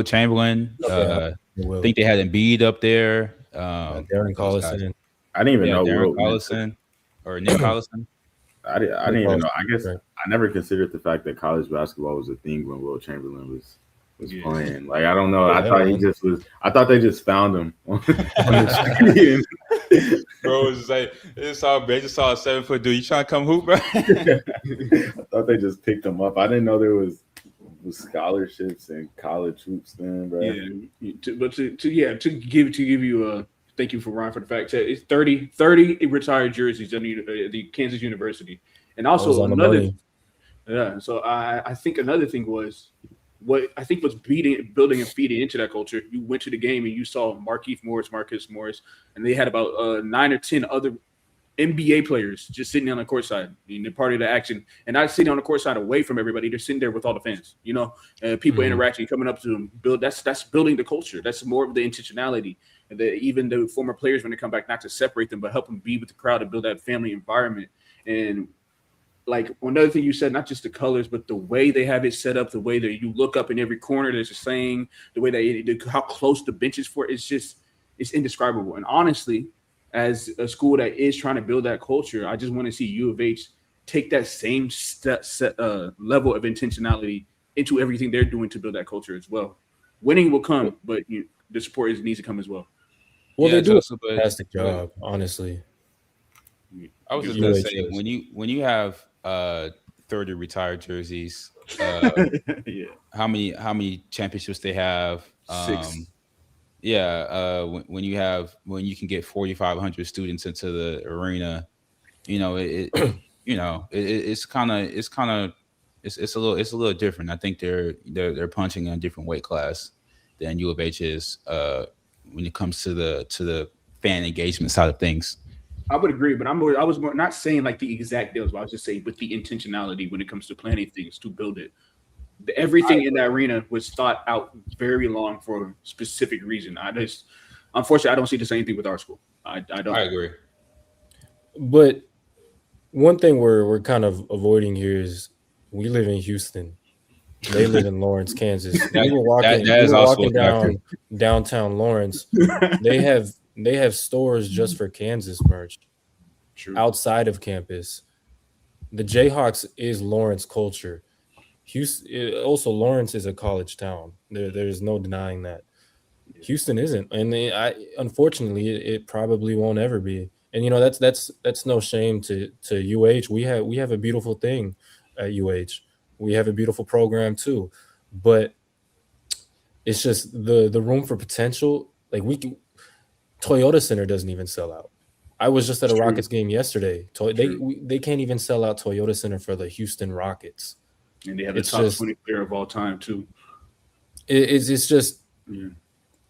Chamberlain. I think they had Embiid up there. Darren Collison. I didn't even know Darren Collison or Nick Collison. I didn't even know. I guess I never considered the fact that college basketball was a thing when Will Chamberlain was playing. Like, I don't know. I thought they just found him on the screen. Bro, it was like they just saw a 7-foot dude. You trying to come hoop, bro? I thought they just picked him up. I didn't know there was scholarships and college hoops then, bro. Yeah, to give you a thank you for Ryan for the fact that it's 30 retired jerseys at the Kansas University, and also another. Yeah, so I think another thing was what I think was building and feeding into that culture. You went to the game and you saw Marcus Morris, and they had about 9 or 10 other NBA players just sitting on the court side, they're part of the action, and not sitting on the court side away from everybody. They're sitting there with all the fans, people interacting, coming up to them. That's building the culture. That's more of the intentionality. And even the former players, when they come back, not to separate them, but help them be with the crowd and build that family environment. And like another thing you said, not just the colors, but the way they have it set up, the way that you look up in every corner, there's a saying, the way how close the benches for it, it's indescribable. And honestly, as a school that is trying to build that culture, I just want to see U of H take that same level of intentionality into everything they're doing to build that culture as well. Winning will come, but the support needs to come as well. Well, they do a fantastic job, honestly. I was just gonna say when you have 30 retired jerseys, how many championships they have? 6. When you can get 4,500 students into the arena, it's kind of it's a little different. I think they're punching in a different weight class than U of H is when it comes to the fan engagement side of things. I would agree, but I was more not saying like the exact deals, but I was just saying with the intentionality when it comes to planning things to build it. Everything in that arena was thought out very long for a specific reason. Unfortunately, I don't see the same thing with our school. I don't. I agree. But one thing we're kind of avoiding here is we live in Houston. They live in Lawrence, Kansas. We were walking down downtown Lawrence. They have stores just for Kansas merch. True. Outside of campus. The Jayhawks is Lawrence culture. Houston, also Lawrence is a college town. There's no denying that. Houston isn't, and unfortunately, it probably won't ever be. And that's no shame to UH. We have a beautiful thing at UH. We have a beautiful program too, but it's just the room for potential. Like Toyota Center doesn't even sell out. I was just at a Rockets game yesterday. They can't even sell out Toyota Center for the Houston Rockets. And they have the top 20 player of all time too. It's just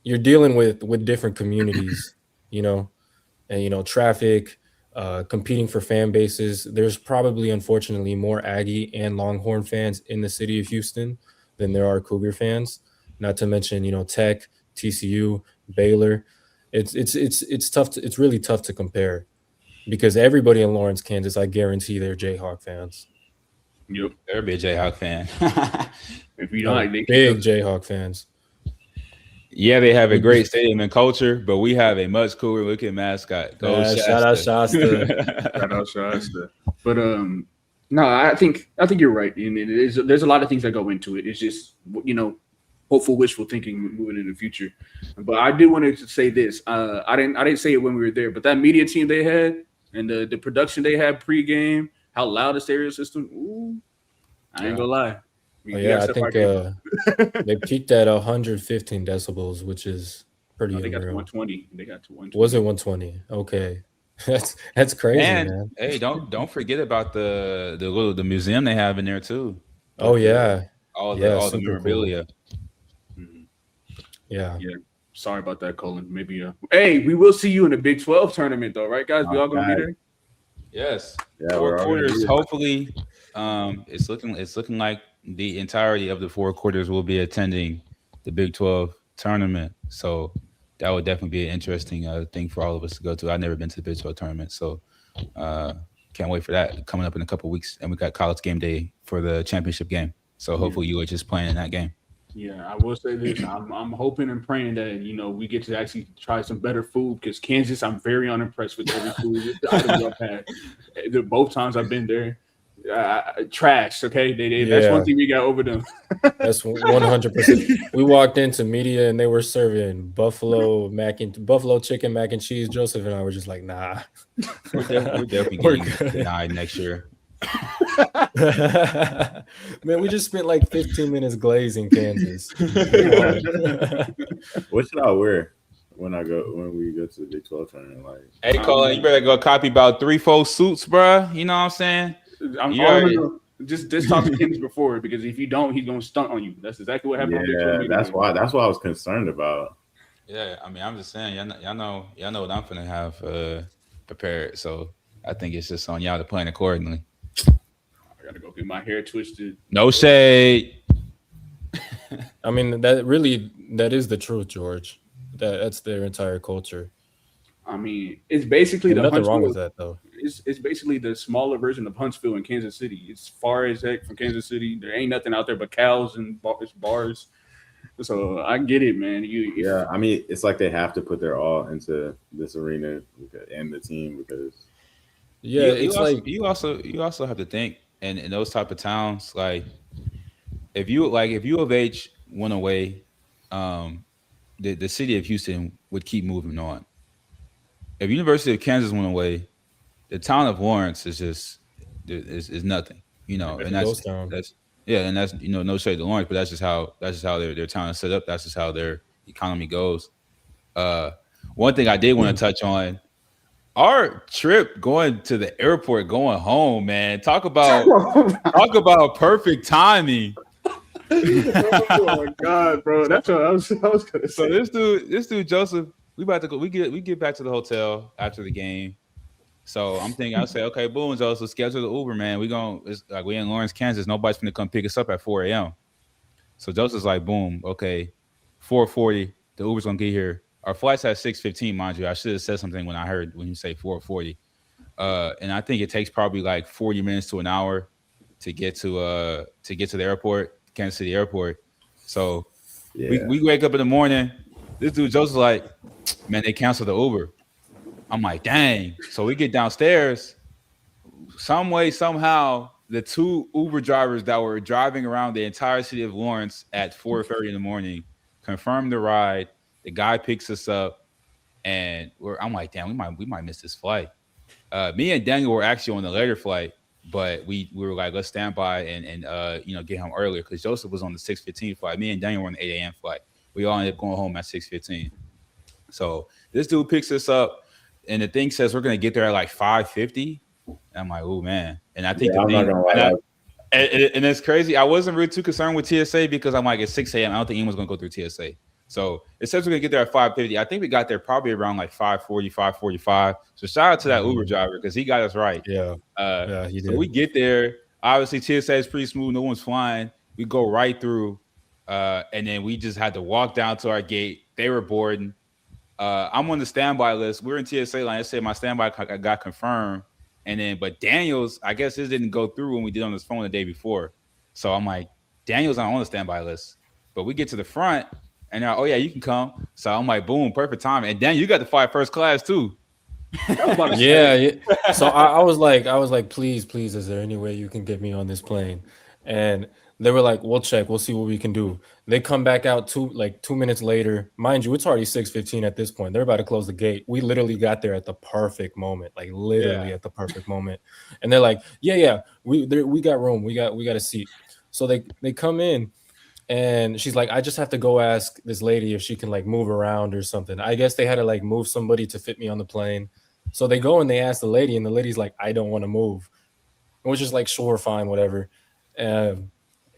you're dealing with different communities, and traffic, competing for fan bases. There's probably, unfortunately, more Aggie and Longhorn fans in the city of Houston than there are Cougar fans. Not to mention, Tech, TCU, Baylor. It's tough. It's really tough to compare because everybody in Lawrence, Kansas, I guarantee they're Jayhawk fans. Yep, they're a big Jayhawk fan. If you don't, big Jayhawk fans. Yeah, they have a great stadium and culture, but we have a much cooler looking mascot. Shout out Shasta. Shout out Shasta. But no, I think you're right, and there's a lot of things that go into it. It's just hopeful wishful thinking moving in the future. But I did want to say this. I didn't say it when we were there, but that media team they had and the production they had pregame, how loud the stereo system. Ooh, I ain't gonna lie. I think they peaked at 115 decibels, which is pretty. They got to 120. They got to 120. Was it 120? Okay, that's crazy, man. Hey, don't forget about the museum they have in there too. Oh yeah, all the memorabilia. Cool. Yeah. Sorry about that, Colin. Maybe. Hey, we will see you in the Big 12 tournament, though, right, guys? We all gonna be there. Yes. Yeah, 4 quarters. Hopefully, it's looking like the entirety of the 4 quarters will be attending the Big 12 tournament. So that would definitely be an interesting thing for all of us to go to. I've never been to the Big 12 tournament, so can't wait for that coming up in a couple of weeks. And we got college game day for the championship game. So hopefully you are just playing in that game. Yeah, I will say this. I'm hoping and praying that, we get to actually try some better food because Kansas, I'm very unimpressed with every food items I've had. Both times I've been there. Trash, okay? That's one thing we got over them. That's 100%. We walked into media and they were serving buffalo chicken mac and cheese. Joseph and I were just like, nah. We're definitely getting denied next year. Man, we just spent like 15 minutes glazing Kansas. What should I wear when we go to the Big 12 tournament? Like, hey, Colin, you better go copy about 3-4 suits, bro. You know what I'm saying? Just talk to him before because if you don't, he's gonna stunt on you. That's exactly what happened. Yeah, that's why I was concerned about. Yeah, I mean, I'm just saying, y'all know what I'm gonna have prepared. So I think it's just on y'all to plan accordingly. I gotta go get my hair twisted. No shade. I mean, that is the truth, George. That's their entire culture. I mean, it's basically nothing wrong with that though. It's basically the smaller version of Huntsville in Kansas City. It's far as heck from Kansas City. There ain't nothing out there but cows and bars. So I get it, man. I mean, it's like they have to put their all into this arena and the team because. Yeah, you also have to think in those type of towns, like if U of H went away, the city of Houston would keep moving on. If University of Kansas went away, the town of Lawrence is just is nothing, and that's no shade to Lawrence, but that's just how their town is set up. That's just how their economy goes. One thing I did want to touch on our trip going to the airport, going home, man. Talk about perfect timing. Oh my god, bro! That's what I was gonna So say. this dude Joseph, we about to go. We get back to the hotel after the game. So I'm thinking, I'll say, okay, boom, Joseph, schedule the Uber, man. It's like we in Lawrence, Kansas. Nobody's gonna come pick us up at 4 a.m. So Joseph's like, boom, okay, 4:40, the Uber's gonna get here. Our flight's at 6:15, mind you. I should have said something when you say 4:40. And I think it takes probably like 40 minutes to an hour to get to the airport, Kansas City Airport. So Yeah. we wake up in the morning. This dude Joseph's like, man, they canceled the Uber. I'm like, dang. So we get downstairs. Some way, somehow, the two Uber drivers that were driving around the entire city of Lawrence at 4:30 in the morning confirmed the ride. The guy picks us up, and I'm like, damn, we might miss this flight. Me and Daniel were actually on the later flight, but we were like, let's stand by and get home earlier because Joseph was on the 6:15 flight. Me and Daniel were on the 8 a.m. flight. We all ended up going home at 6:15. So this dude picks us up, and the thing says we're gonna get there at like 5:50. I'm like, oh man. And I think I'm not gonna lie. and it's crazy. I wasn't really too concerned with TSA because I'm like, it's 6 a.m. I don't think anyone's gonna go through TSA. So it says we're gonna get there at 5:50. I think we got there probably around like 5:40, 5:45. So shout out to that Uber driver because he got us right. Yeah. He did. So we get there. Obviously, TSA is pretty smooth. No one's flying. We go right through, and then we just had to walk down to our gate. They were boarding. I'm on the standby list. We're in TSA line. I said my standby got confirmed. But Daniels, I guess his didn't go through when we did on his phone the day before. So I'm like, Daniels not on the standby list. But we get to the front, and they're like, oh yeah, you can come. So I'm like, boom, perfect time. And Dan, you got to fly first class too. Yeah. So I was like, please, is there any way you can get me on this plane? And they were like, we'll check, we'll see what we can do. They come back out 2 minutes later. Mind you, it's already 6:15 at this point. They're about to close the gate. We literally got there at the perfect moment, like literally at the perfect moment. And they're like, yeah, we got room, we got a seat. So they come in. And she's like, I just have to go ask this lady if she can like move around or something. I guess they had to like move somebody to fit me on the plane. So they go and they ask the lady, and the lady's like, I don't want to move. And we're just like, sure, fine, whatever.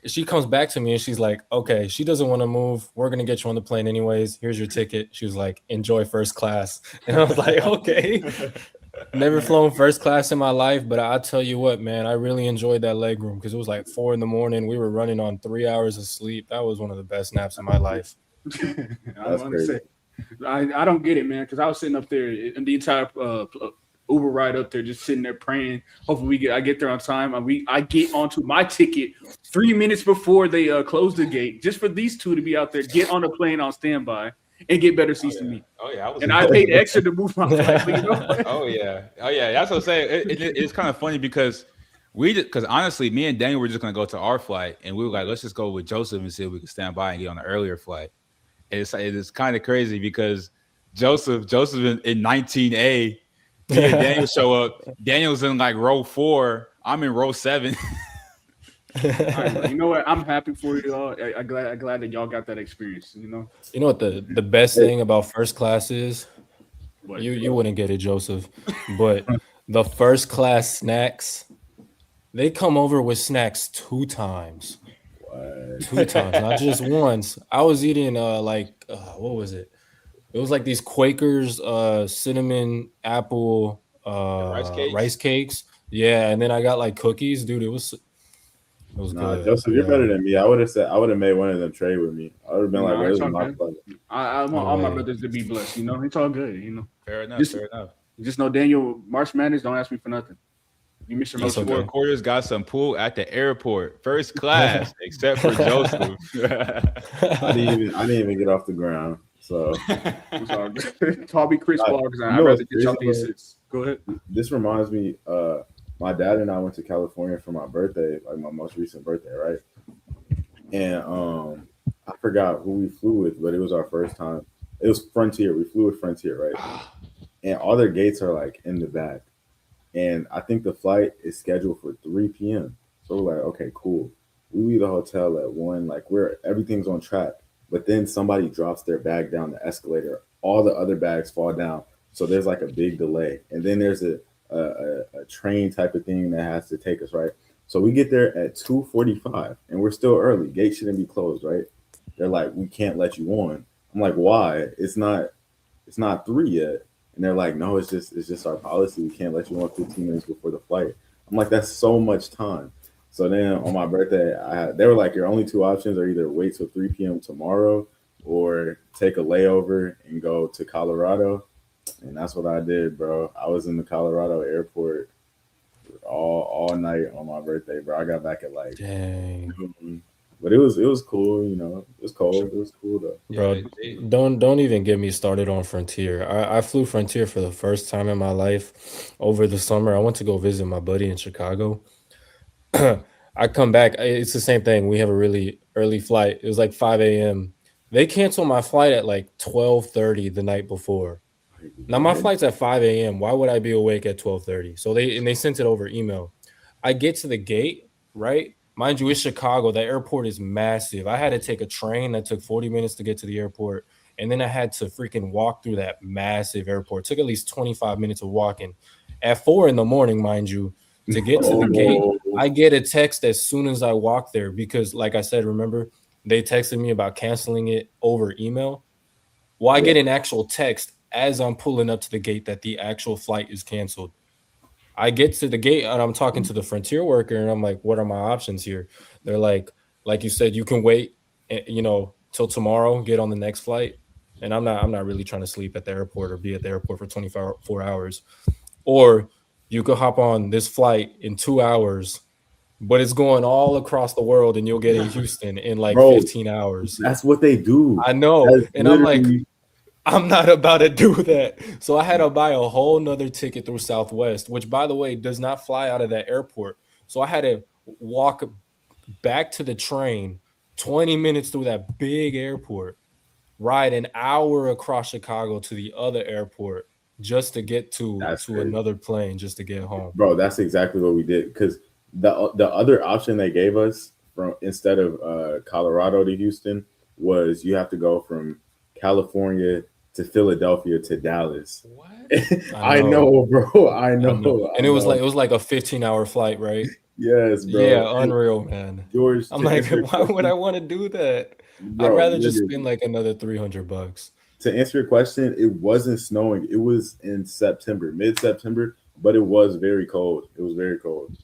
She comes back to me and she's like, okay, she doesn't want to move. We're going to get you on the plane anyways. Here's your ticket. She was like, enjoy first class. And I was like, okay. Never flown first class in my life, but I'll tell you what, man, I really enjoyed that leg room because it was like 4 a.m. We were running on 3 hours of sleep. That was one of the best naps of my life. That's crazy. I don't get it, man, because I was sitting up there in the entire Uber ride up there, just sitting there praying. Hopefully I get there on time. I get onto my ticket 3 minutes before they close the gate, just for these two to be out there, get on a plane on standby, and get better seats than me. Oh yeah, I paid extra to move my flight. You know? Oh yeah. That's what I'm saying. It's kind of funny because honestly, me and Daniel were just gonna go to our flight, and we were like, let's just go with Joseph and see if we can stand by and get on the earlier flight. And it's kind of crazy because Joseph in 19A, me and Daniel show up. Daniel's in like row 4. I'm in row 7. Right, you know what? I'm happy for you all. I'm glad that y'all got that experience. You know what the best thing about first class is? What? You wouldn't get it, Joseph, but the first class snacks, they come over with snacks 2 times. What? 2 times, not just once. I was eating what was it? It was like these Quakers cinnamon apple rice cakes. Yeah, and then I got like cookies, dude. It was good. Joseph, you're better than me. I would have made one of them trade with me. I would have been like, where's my plug? I want all my brothers to be blessed. You know, it's all good. You know, Fair enough. Just know, Daniel, March Madness, don't ask me for nothing. You miss your most four quarters got some pool at the airport, first class, except for Joseph. I didn't even get off the ground. So Call me Chris Paul because I'd rather get y'all the assists. Go ahead. This reminds me, my dad and I went to California for my birthday, like my most recent birthday, right? And I forgot who we flew with, but it was our first time. It was Frontier. We flew with Frontier, right? And all their gates are like in the back. And I think the flight is scheduled for 3 p.m. So we're like, okay, cool. We leave the hotel at 1, like everything's on track. But then somebody drops their bag down the escalator. All the other bags fall down. So there's like a big delay, and then there's a train type of thing that has to take us, right? So we get there at 2:45, and we're still early. Gate shouldn't be closed, right? They're like, we can't let you on. I'm like, why? It's not 3 yet. And they're like, no, it's just our policy. We can't let you on 15 minutes before the flight. I'm like, that's so much time. So then on my birthday, they were like, your only two options are either wait till 3 p.m. tomorrow or take a layover and go to Colorado. And that's what I did, bro. I was in the Colorado airport all night on my birthday, bro. I got back at like Dang. noon. But it was cool, you know. It was cold. It was cool though. Bro, don't even get me started on Frontier. I flew Frontier for the first time in my life over the summer. I went to go visit my buddy in Chicago. I come back. It's the same thing. We have a really early flight. It was like 5 a.m. They canceled my flight at like 12:30 the night before. Now my flight's at 5 a.m. Why would I be awake at 12:30? So they sent it over email. I get to the gate, right? Mind you, it's Chicago. The airport is massive. I had to take a train that took 40 minutes to get to the airport. And then I had to freaking walk through that massive airport. It took at least 25 minutes of walking. At 4 in the morning, mind you, to get to the gate, I get a text as soon as I walk there because, like I said, remember, they texted me about canceling it over email. Well, I get an actual text as I'm pulling up to the gate that the actual flight is canceled. I get to the gate and I'm talking to the Frontier worker and I'm like, what are my options here? They're like you said, you can wait, till tomorrow, get on the next flight. And I'm not really trying to sleep at the airport or be at the airport for 24 hours. Or you could hop on this flight in 2 hours, but it's going all across the world and you'll get in Houston in like 15 hours. That's what they do. I know. And I'm like, I'm not about to do that. So I had to buy a whole nother ticket through Southwest, which, by the way, does not fly out of that airport. So I had to walk back to the train 20 minutes through that big airport, ride an hour across Chicago to the other airport just to get to another plane, just to get home. Bro, that's exactly what we did. Because the other option they gave us from instead of Colorado to Houston was you have to go from California to Philadelphia to Dallas. What? I know, bro. I know. And it was like a 15-hour flight, right? Yes, bro. Yeah, unreal, man. George, I'm like, why would I want to do that? bro, I'd rather just spend like another $300. To answer your question, it wasn't snowing. It was in September, mid-September, but it was very cold. It was very cold.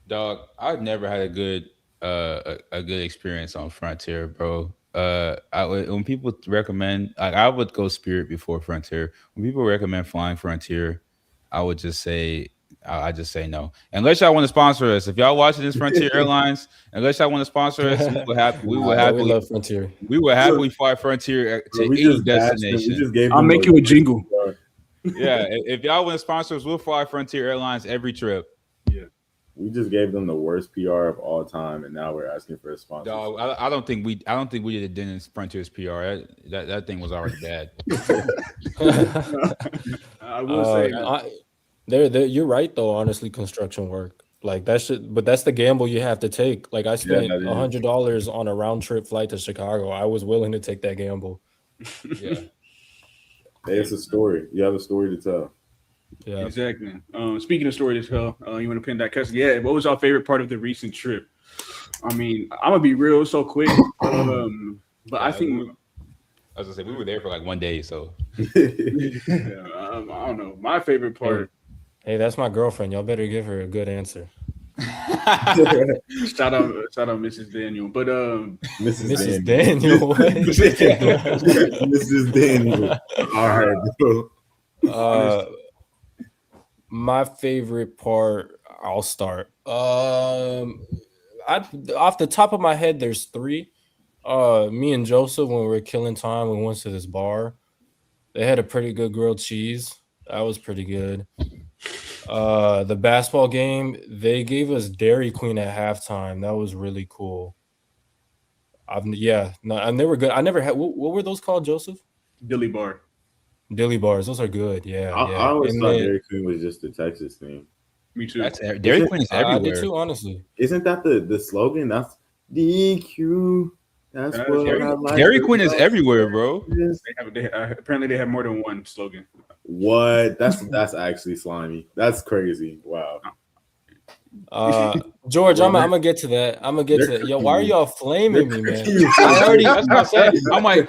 Dog, I've never had a good experience on Frontier, bro. When people recommend, I would go Spirit before Frontier. When people recommend flying Frontier, I would just say, I just say no. Unless y'all want to sponsor us. If y'all watching this Frontier Airlines, unless y'all want to sponsor us, we love Frontier. We will happily fly Frontier to any destination. I'll make you a jingle. Yeah, if y'all want to sponsor us, we'll fly Frontier Airlines every trip. Yeah. We just gave them the worst PR of all time, and now we're asking for a sponsor. Dog, I don't think we did a dent in Frontier's PR. That thing was already bad. I will say, you're right though. Honestly, construction work like that but that's the gamble you have to take. Like I spent $100 on a round trip flight to Chicago. I was willing to take that gamble. Yeah, Hey, it's a story. You have a story to tell. Yeah, exactly. Speaking of story to tell, you want to pin that custody? Yeah. What was our favorite part of the recent trip? I mean, I'm gonna be real so quick, but I think. I was gonna say we were there for like 1 day, so. I don't know. My favorite part. Hey, that's my girlfriend. Y'all better give her a good answer. Shout out, Mrs. Daniel. But Mrs. Daniel. Mrs. Daniel. All right, bro. My favorite part, I'll start. Off the top of my head, there's 3. Me and Joseph, when we were killing time, we went to this bar. They had a pretty good grilled cheese. That was pretty good. The basketball game, they gave us Dairy Queen at halftime. That was really cool. And they were good. I never had. What were those called, Joseph? Dilly Bar. Dilly bars, those are good. Yeah, I always thought Dairy Queen was just the Texas thing. Me too. Dairy Queen is everywhere. I did too, honestly. Isn't that the slogan? That's DQ. That's what I like. Dairy Queen is everywhere, bro. Apparently they have more than one slogan. What? That's actually slimy. That's crazy. Wow. George, Well, I'm gonna get to that. I'm gonna get to they're that. Yo, why are cookies. y'all flaming me, man? I I already that's what I'm saying.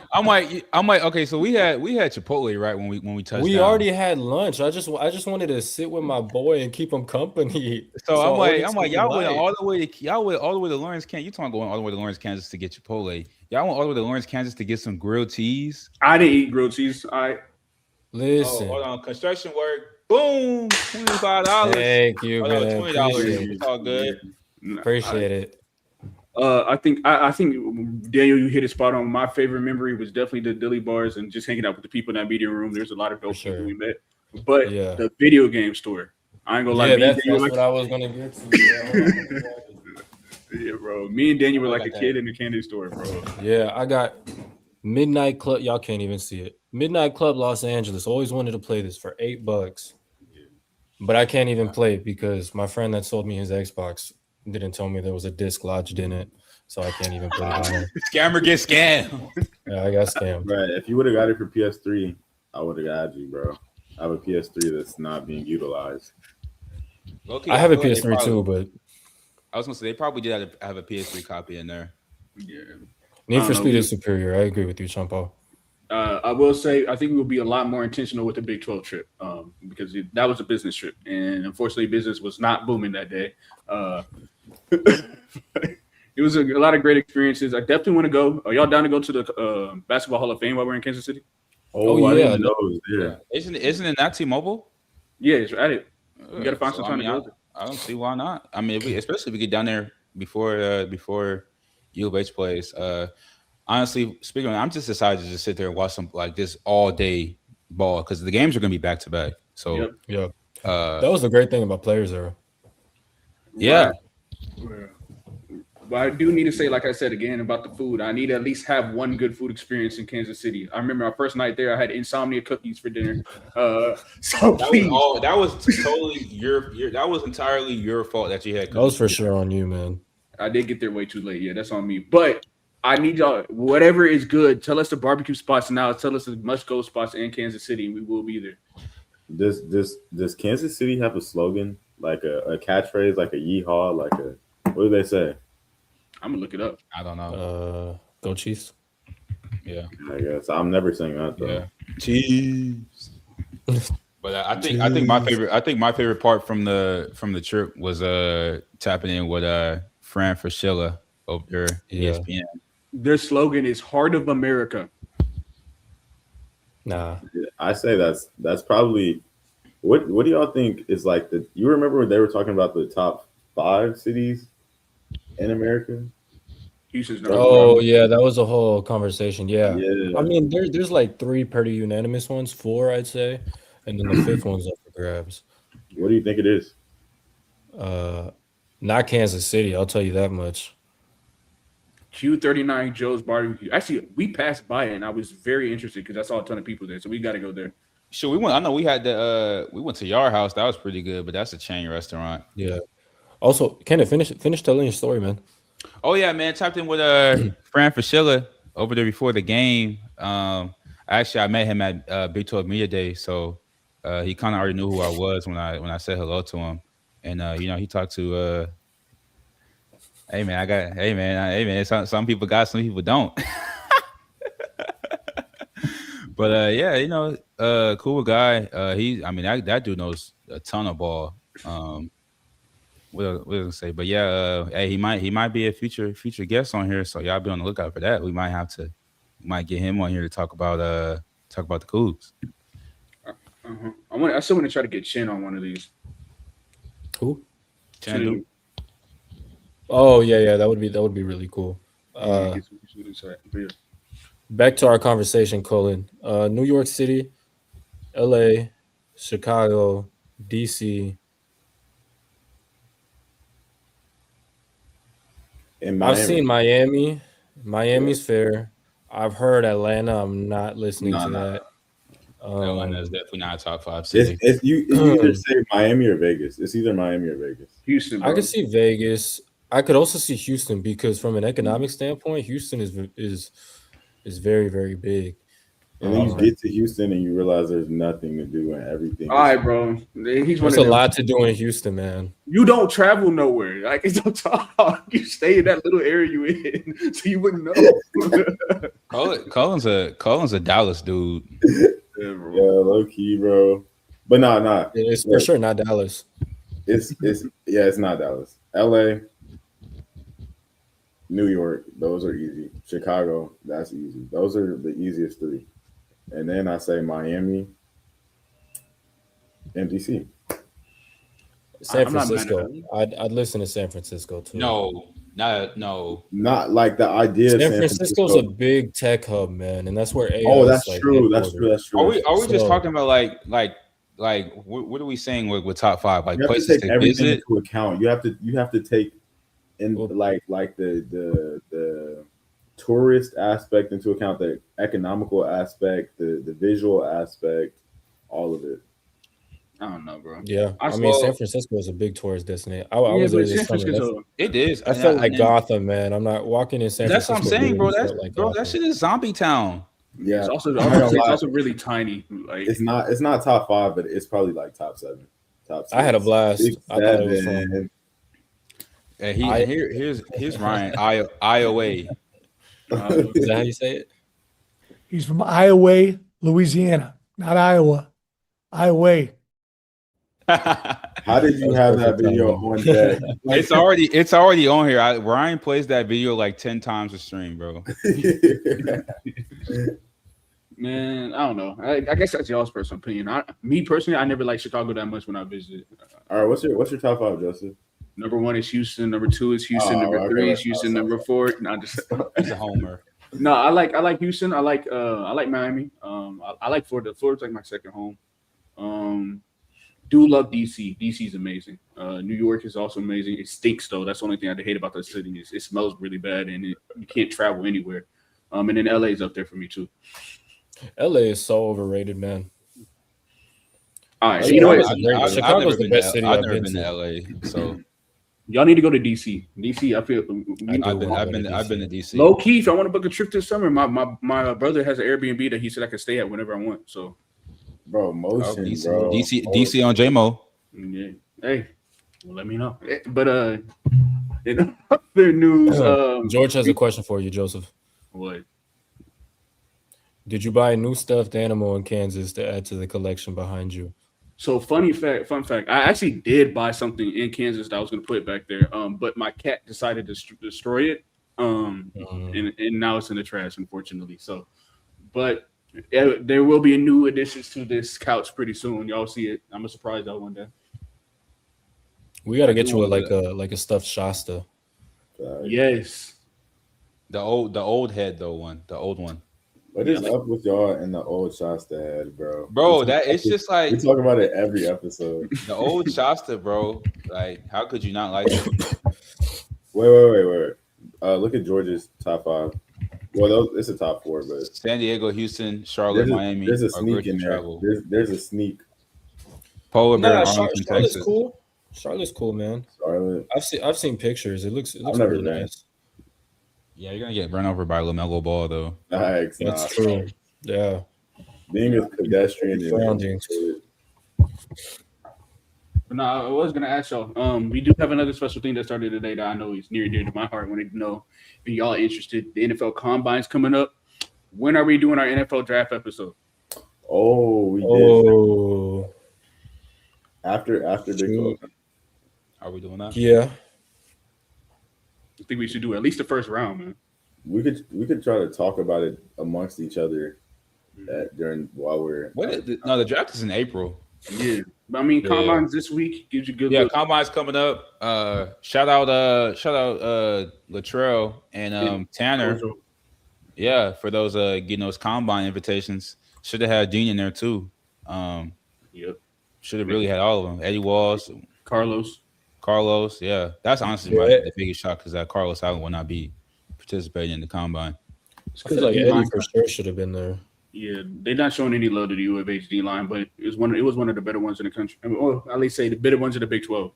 I might. Okay, so we had Chipotle right when we touched we down. already had lunch. I just wanted to sit with my boy and keep him company. So I I'm ordered like something y'all went light. all the way to Lawrence, Kansas. You talking going all the way to Lawrence, Kansas to get Chipotle? Y'all went all the way to Lawrence, Kansas to get some grilled cheese. I didn't eat grilled cheese. Listen, Oh, hold on, construction work. Boom, $25. thank you, Oh no, man. $20. Appreciate it. It's all good. Appreciate it. I think Daniel, you hit a spot on. My favorite memory was definitely the Dilly bars and just hanging out with the people in that meeting room. There's a lot of dope people we met. But Yeah. the video game store, I ain't gonna lie. Yeah, Me and that's Daniel what I was gonna get to. yeah, bro. Me and Daniel were like a kid in the candy store, bro. Yeah, I got Midnight Club. Y'all can't even see it. Midnight Club Los Angeles. Always wanted to play this for $8. But I can't even play it because my friend that sold me his Xbox didn't tell me there was a disc lodged in it. So I can't even play it on there. Scammer get scammed. Yeah, I got scammed. Right. If you would have got it for PS3, I would have got you, bro. I have a PS3 that's not being utilized. Okay, I have a feel like PS3 too, but I was gonna say they probably did have a PS3 copy in there. Yeah. Need for know. Speed is superior. I agree with you, Champo. I will say I think we will be a lot more intentional with the Big 12 trip because that was a business trip, and unfortunately, business was not booming that day. It was a lot of great experiences. I definitely want to go. Are y'all down to go to the Basketball Hall of Fame while we're in Kansas City? Oh, Oh, I yeah. didn't know it was there. Isn't it not T-Mobile? Yeah, it's at it. You got to find some time to go. I don't see why not. I mean, especially if we get down there before U of H plays. Honestly, speaking of, I'm just excited to just sit there and watch some like this all day ball because the games are going to be back to back. So Yeah. That was the great thing about Players Era. yeah. But I do need to say, like I said again about the food, I need to at least have one good food experience in Kansas City. I remember our first night there, I had insomnia cookies for dinner. So please. That was totally that was entirely your fault that you had. That was for sure on you, man. I did get there way too late. Yeah, that's on me. But I need y'all, whatever is good, tell us the barbecue spots now. Tell us the must-go spots in Kansas City, and we will be there. Does Kansas City have a slogan, like a catchphrase, like a yeehaw, like a what do they say? I'm gonna look it up. I don't know. Go Chiefs. Yeah. I guess I'm never saying that though. Yeah. Chiefs. But I think my favorite part from the trip was tapping in with Fran Fraschilla over there, ESPN. Their slogan is "Heart of America." Nah. I say that's probably what do y'all think is like you remember when they were talking about the top 5 cities in America? Houston's number Oh one. yeah, that was a whole conversation. Yeah. Yeah. I mean, there's like 3 pretty unanimous ones, 4 I'd say, and then the 5th one's up for grabs. What do you think it is? Not Kansas City, I'll tell you that much. Q39 Joe's Barbecue. Actually, we passed by it, and I was very interested because I saw a ton of people there. So we got to go there. Sure, we went. I know we had we went to Yard House. That was pretty good, but that's a chain restaurant. Yeah. Also, Kenneth, finish telling your story, man. Oh yeah, man. Tapped in with Fran Fraschilla over there before the game. Actually, I met him at Big 12 Media Day, so he kind of already knew who I was when I said hello to him, and he talked to. Hey man. Some people got, some people don't. But cool guy. That dude knows a ton of ball. What was I gonna say? But yeah, hey, he might be a future guest on here, so y'all be on the lookout for that. We might get him on here to talk about the Cougs. I still want to try to get Chin on one of these. Who? Chandu. Oh yeah, that would be really cool. Back to our conversation, Colin. New York City, LA, Chicago, DC. I've seen Miami. Miami's fair. I've heard Atlanta. I'm not listening to that. Atlanta is definitely not a top 5 city. You either say Miami or Vegas. It's either Miami or Vegas. Houston, bro. I could see Vegas. I could also see Houston because from an economic standpoint, Houston is very, very big. And then you get to Houston and you realize there's nothing to do and everything. All right, bro. He's one There's of a them. lot to do in Houston, man. You don't travel nowhere. Like, it's no talk. You stay in that little area you in, so you wouldn't know. Cullen's a Dallas dude. Yeah, low key, bro. But nah. It's for sure not Dallas. It's not Dallas. LA, New York, those are easy. Chicago, that's easy. Those are the easiest three. And then I say Miami, MDC. San Francisco. I'd listen to San Francisco too. No. Not like the idea. San Francisco's a big tech hub, man, and that's where AI. Oh, that's true. That's true. Are we just talking about like what are we saying with top five? Like you have places to take to everything visit? into account. You have to take in like the tourist aspect into account, the economical aspect, the visual aspect, all of it. I don't know, bro. Yeah, I mean, San Francisco is a big tourist destination. I was there this summer. It is. I felt like Gotham, man. I'm not walking in San Francisco. That's what I'm saying, bro. That shit is zombie town. Yeah, it's also really tiny. Like, it's not top five, but it's probably like top seven. I had a blast. I thought it was fun. And here's Ryan, Iowa. Is that how you say it? He's from Iowa, Louisiana, not Iowa. Iowa. How did you have that video on deck? It's already on here. Ryan plays that video like 10 times a stream, bro. Man, I don't know. I guess that's y'all's personal opinion. Me personally, I never liked Chicago that much when I visited. All right, what's your top five, Joseph? Number 1 is Houston. Number 2 is Houston. Number 3 is Houston. Number 4, He's a homer. No, I like Houston. I like Miami. I like Florida. Florida's like my second home. Do love DC. DC is amazing. New York is also amazing. It stinks though. That's the only thing I hate about the city is it smells really bad and you can't travel anywhere. And then LA is up there for me too. LA is so overrated, man. All right, so you know what? Chicago's the best city I've never been to LA, so y'all need to go to DC. DC, I feel. I've been to DC. Low key, if I want to book a trip this summer, my brother has an Airbnb that he said I could stay at whenever I want. So. Bro, motion, bro. DC on JMO. Yeah. Hey, well, let me know. But in other news, George has a question for you, Joseph. What? Did you buy a new stuffed animal in Kansas to add to the collection behind you? So fun fact. I actually did buy something in Kansas that I was going to put back there. But my cat decided to destroy it. And now it's in the trash, unfortunately. So, but. There will be a new additions to this couch pretty soon. Y'all see it. I'm gonna surprise y'all one day. We gotta get you like a stuffed Shasta. Yes. The old head though one. The old one. What is up with y'all and the old Shasta head, bro? Bro, it's just like we talk about it every episode. The old Shasta, bro. Like, how could you not like it? Wait. Look at George's top 5. Well, it's a top 4, but San Diego, Houston, Charlotte, Miami. There's a sneak in there. There's a sneak. Polar Bear, Charlotte's Texas. Cool. Charlotte's cool, man. Charlotte. I've seen pictures. It looks really nice. Yeah, you're gonna get run over by LaMelo Ball though. That's true. Yeah. Being a pedestrian surroundings. But no, I was gonna ask y'all. We do have another special thing that started today that I know is near and dear to my heart. Wanted to know if y'all are interested. The NFL Combine's coming up. When are we doing our NFL draft episode? Oh, we did. After the Are we doing that? Yeah. I think we should do at least the first round, man. We could try to talk about it amongst each other while we're. The draft is in April. Yeah. But I mean, Combine's this week gives you good. Yeah, Combine's coming up. Shout out Latrell and Tanner. Yeah, for those getting those Combine invitations. Should have had Dean in there too. Yep. Should have really had all of them. Eddie Walls, Carlos. Yeah, that's honestly the biggest shock because that Carlos Allen will not be participating in the Combine. I feel like Eddie for sure should have been there. Yeah, they're not showing any love to the U of H D line, but it was one of the better ones in the country. I mean, or at least say the better ones in the Big 12.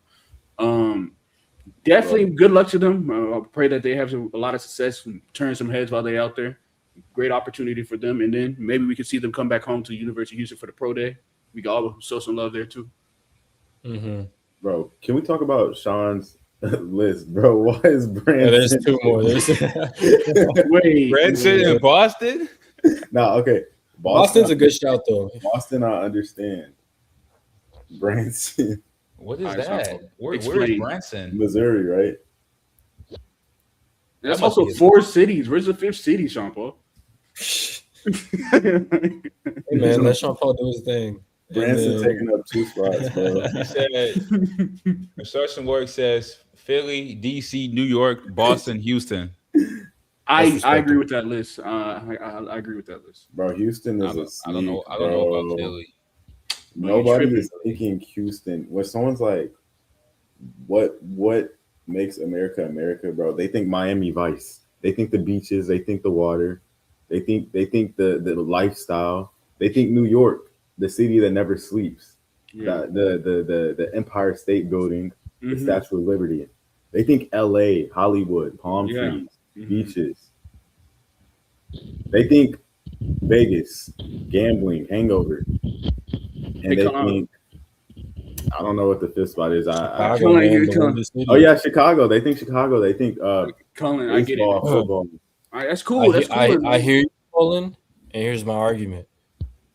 Definitely good luck to them. I pray that they have a lot of success and turn some heads while they're out there. great opportunity for them. And then maybe we could see them come back home to University of Houston for the pro day. We can all show some love there too. Mm-hmm. Bro, can we talk about Sean's list, bro? Why is Branson? Yeah, there's two more. Wait, Branson in Boston? Nah, okay. Boston's a good shout though. Boston, I understand. Branson, What is All right, that? so Where is explain. Branson? Missouri, right? that's That must also be 4 cities. Where's the 5th city, Sean Paul? Hey man, let Sean Paul do his thing. Branson And then- taking up 2 spots, bro. He said, construction work says Philly, DC, New York, Boston, Houston. I respectable. agree with that list. I agree with that list. Bro, Houston is a I don't know. sneak, I don't know about bro. Philly. Nobody tripping. is thinking Houston. When someone's like, what makes America America, bro? They think Miami Vice. They think the beaches. They think the water. They think the lifestyle. They think New York, the city that never sleeps. Yeah. The Empire State Building, the Mhm. Statue of Liberty. They think L.A., Hollywood, palm Yeah. trees, Mhm. beaches. They think Vegas, gambling, hangover, and Hey, they come on. think I don't know what the 5th spot is. Chicago, Colin, man, you're the telling- Windy City. Oh yeah, Chicago. They think Chicago. They think Colin, I get it. baseball, All football. right, that's cool. That's cool. I hear you, Colin, and here's my argument.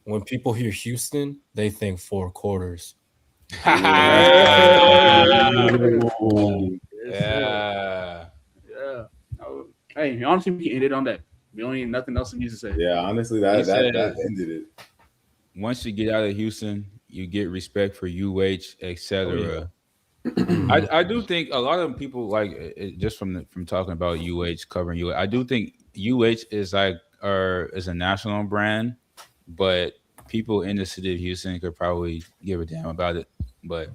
When people hear Houston, they think 4 quarters. Yeah. Yeah. Oh, hey, honestly, we can end it on that. We don't need nothing else to use to say. Yeah, honestly, He that said- ended it. Once you get out of Houston, you get respect for UH, etc. I do think a lot of people like it, just from talking about UH, covering UH. I do think UH is like is a national brand, but people in the city of Houston could probably give a damn about it. But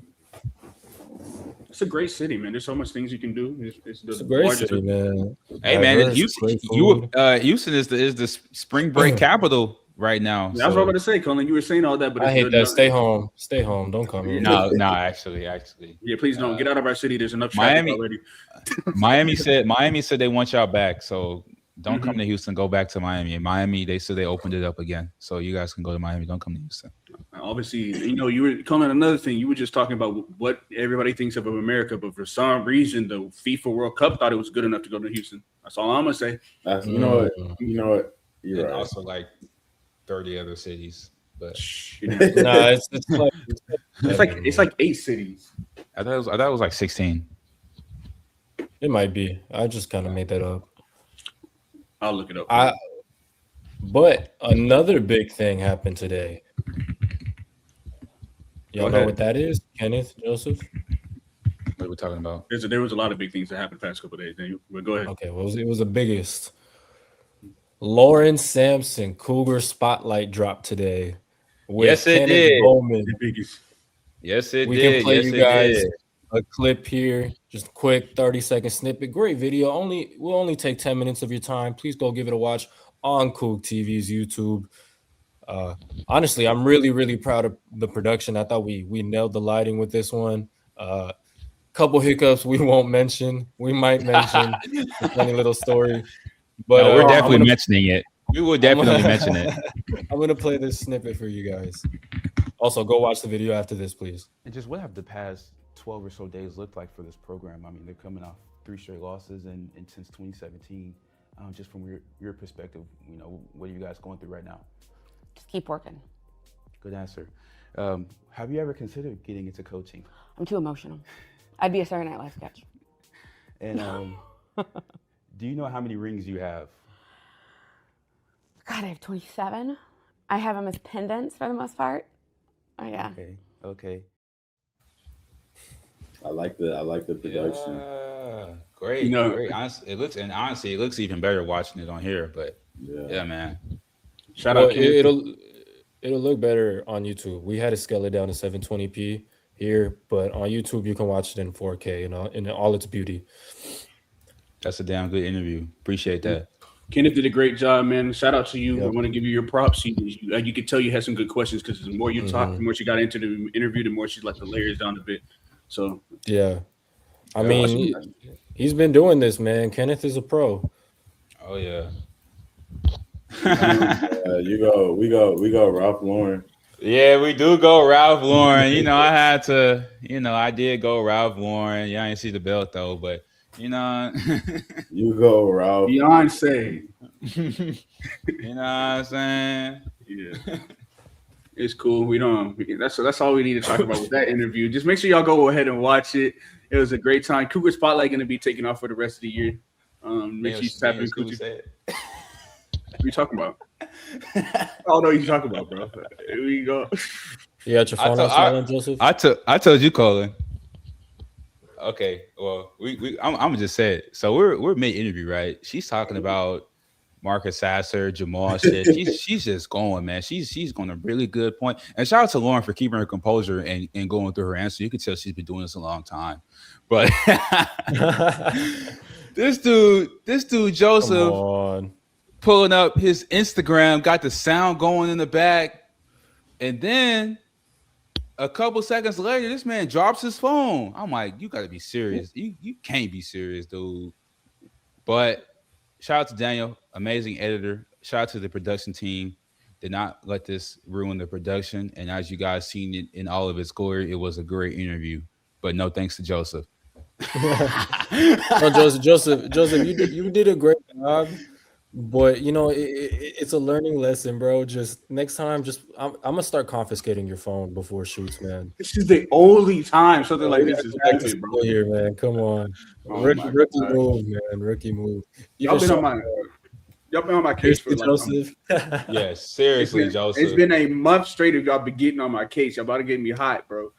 It's a great city, man. There's so much things you can do. It's It's a great largest- city, man. hey, man, Diverse, Houston, great food. Houston is the spring break capital right now. That's what I was about to say, Colin. You were saying all that, but I it's hate good that. enough. Stay home. Don't come here. No, actually. Yeah, please don't get out of our city. There's enough Miami- traffic already. Miami said they want y'all back, so don't come to Houston. Go back to Miami. In Miami, they said they opened it up again, so you guys can go to Miami. Don't come to Houston. Obviously, you were calling another thing. You were just talking about what everybody thinks of America, but for some reason, the FIFA World Cup thought it was good enough to go to Houston. That's all I'm gonna say. You know what? You're And right. also like 30 other cities, but Nah, it's like it's like 8 cities. I thought it was like 16. it might be. I just kind of made that up. I'll look it up. But another big thing happened today. Y'all Go know ahead. what that is? Kenneth, Joseph? What are we talking about? There was a lot of big things that happened the past couple of days. But go ahead. Okay, well, it was the biggest. Lauren Sampson Cougar spotlight dropped today. With Yes, it Kenneth did. Bowman. The biggest. Yes, it We did. can play Yes, you it guys did. a clip here, just a quick 30-second snippet. Great video. We'll only take 10 minutes of your time. Please go give it a watch on Coog TV's YouTube. Honestly, I'm really, really proud of the production. I thought we nailed the lighting with this one. Couple hiccups we won't mention. We might mention a funny little story. But No, we're I'm definitely gonna- mentioning it. We will definitely mention it. I'm gonna play this snippet for you guys. Also, go watch the video after this, please. And just what have the past 12 or so days looked like for this program? I mean, they're coming off 3 straight losses and since 2017. Just from your perspective, what are you guys going through right now? Just keep working. Good answer. Have you ever considered getting into coaching? I'm too emotional. I'd be a Saturday Night Live sketch. And do you know how many rings you have? God, I have 27. I have them as pendants for the most part. Oh yeah. Okay. I like the production. Yeah, great. Great. Honestly, it looks even better watching it on here. But yeah, man. Shout Well, out. Kenneth. it'll look better on YouTube. We had to scale it down to 720p here, but on YouTube you can watch it in 4K, in all its beauty. That's a damn good interview. Appreciate that. Kenneth did a great job, man. Shout out to you. Yep. I want to give you your props. You could tell you had some good questions because the more you talk, the more she got into the interview, the more she let the layers down a bit. So Yeah. I mean, he's been doing this, man. Kenneth is a pro. Oh yeah. We go Ralph Lauren. Yeah, we do go Ralph Lauren. I had to. I did go Ralph Lauren. Yeah, I didn't see the belt though, but You go Ralph. Beyonce. you know what I'm saying? Yeah. It's cool. That's all we need to talk about with that interview. Just make sure y'all go ahead and watch it. It was a great time. Cougar Spotlight going to be taking off for the rest of the year. Make sure you tap in. What are you talking about? Oh no, you talking about, bro. Here we go. You got your phone on silent, Joseph? I told you, Colin. Okay, well, I'm gonna just say it. So we're mid interview, right? She's talking about Marcus Sasser, Jamal shit. She's just going, man. She's going a really good point. And shout out to Lauren for keeping her composure and going through her answer. You could tell she's been doing this a long time. But this dude Joseph pulling up his Instagram, got the sound going in the back, and then a couple seconds later, this man drops his phone. I'm like, you got to be serious. You can't be serious, dude. But shout out to Daniel, amazing editor. Shout out to the production team. Did not let this ruin the production. And as you guys seen it in all of its glory, it was a great interview. But no thanks to Joseph. No, Joseph, you did a great job. But it's a learning lesson, bro. Just next time, I'm gonna start confiscating your phone before shoots, man. This is the only time something like this is happening, bro. Here, man. Come on, rookie move, man. Rookie move. Y'all been on my case for Joseph. Yes, seriously, Joseph. It's been a month straight of y'all been getting on my case. Y'all about to get me hot, bro.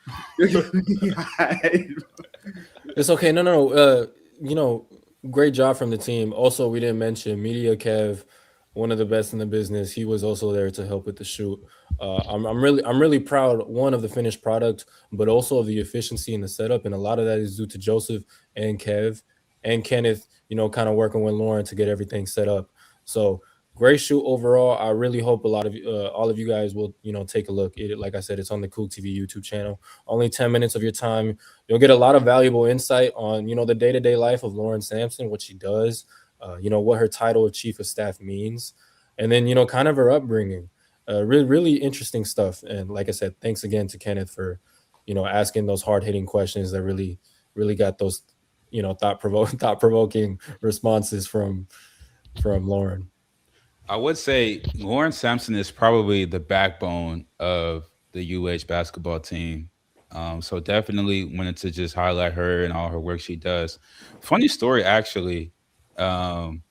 It's okay. No. Great job from the team. Also, we didn't mention Media Kev, one of the best in the business. He was also there to help with the shoot. I'm really proud, one, of the finished product, but also of the efficiency in the setup. And a lot of that is due to Joseph and Kev and Kenneth, kind of working with Lauren to get everything set up. So great shoot overall. I really hope all of you guys will, take a look at it. Like I said, it's on the Cool TV YouTube channel. Only 10 minutes of your time. You'll get a lot of valuable insight on, the day-to-day life of Lauren Sampson, what she does, what her title of chief of staff means, and then, kind of her upbringing. Really, really interesting stuff. And like I said, thanks again to Kenneth for, asking those hard-hitting questions that really, really got those, thought-provoking responses from Lauren. I would say Lauren Sampson is probably the backbone of the UH basketball team. So definitely wanted to just highlight her and all her work she does. Funny story, actually. When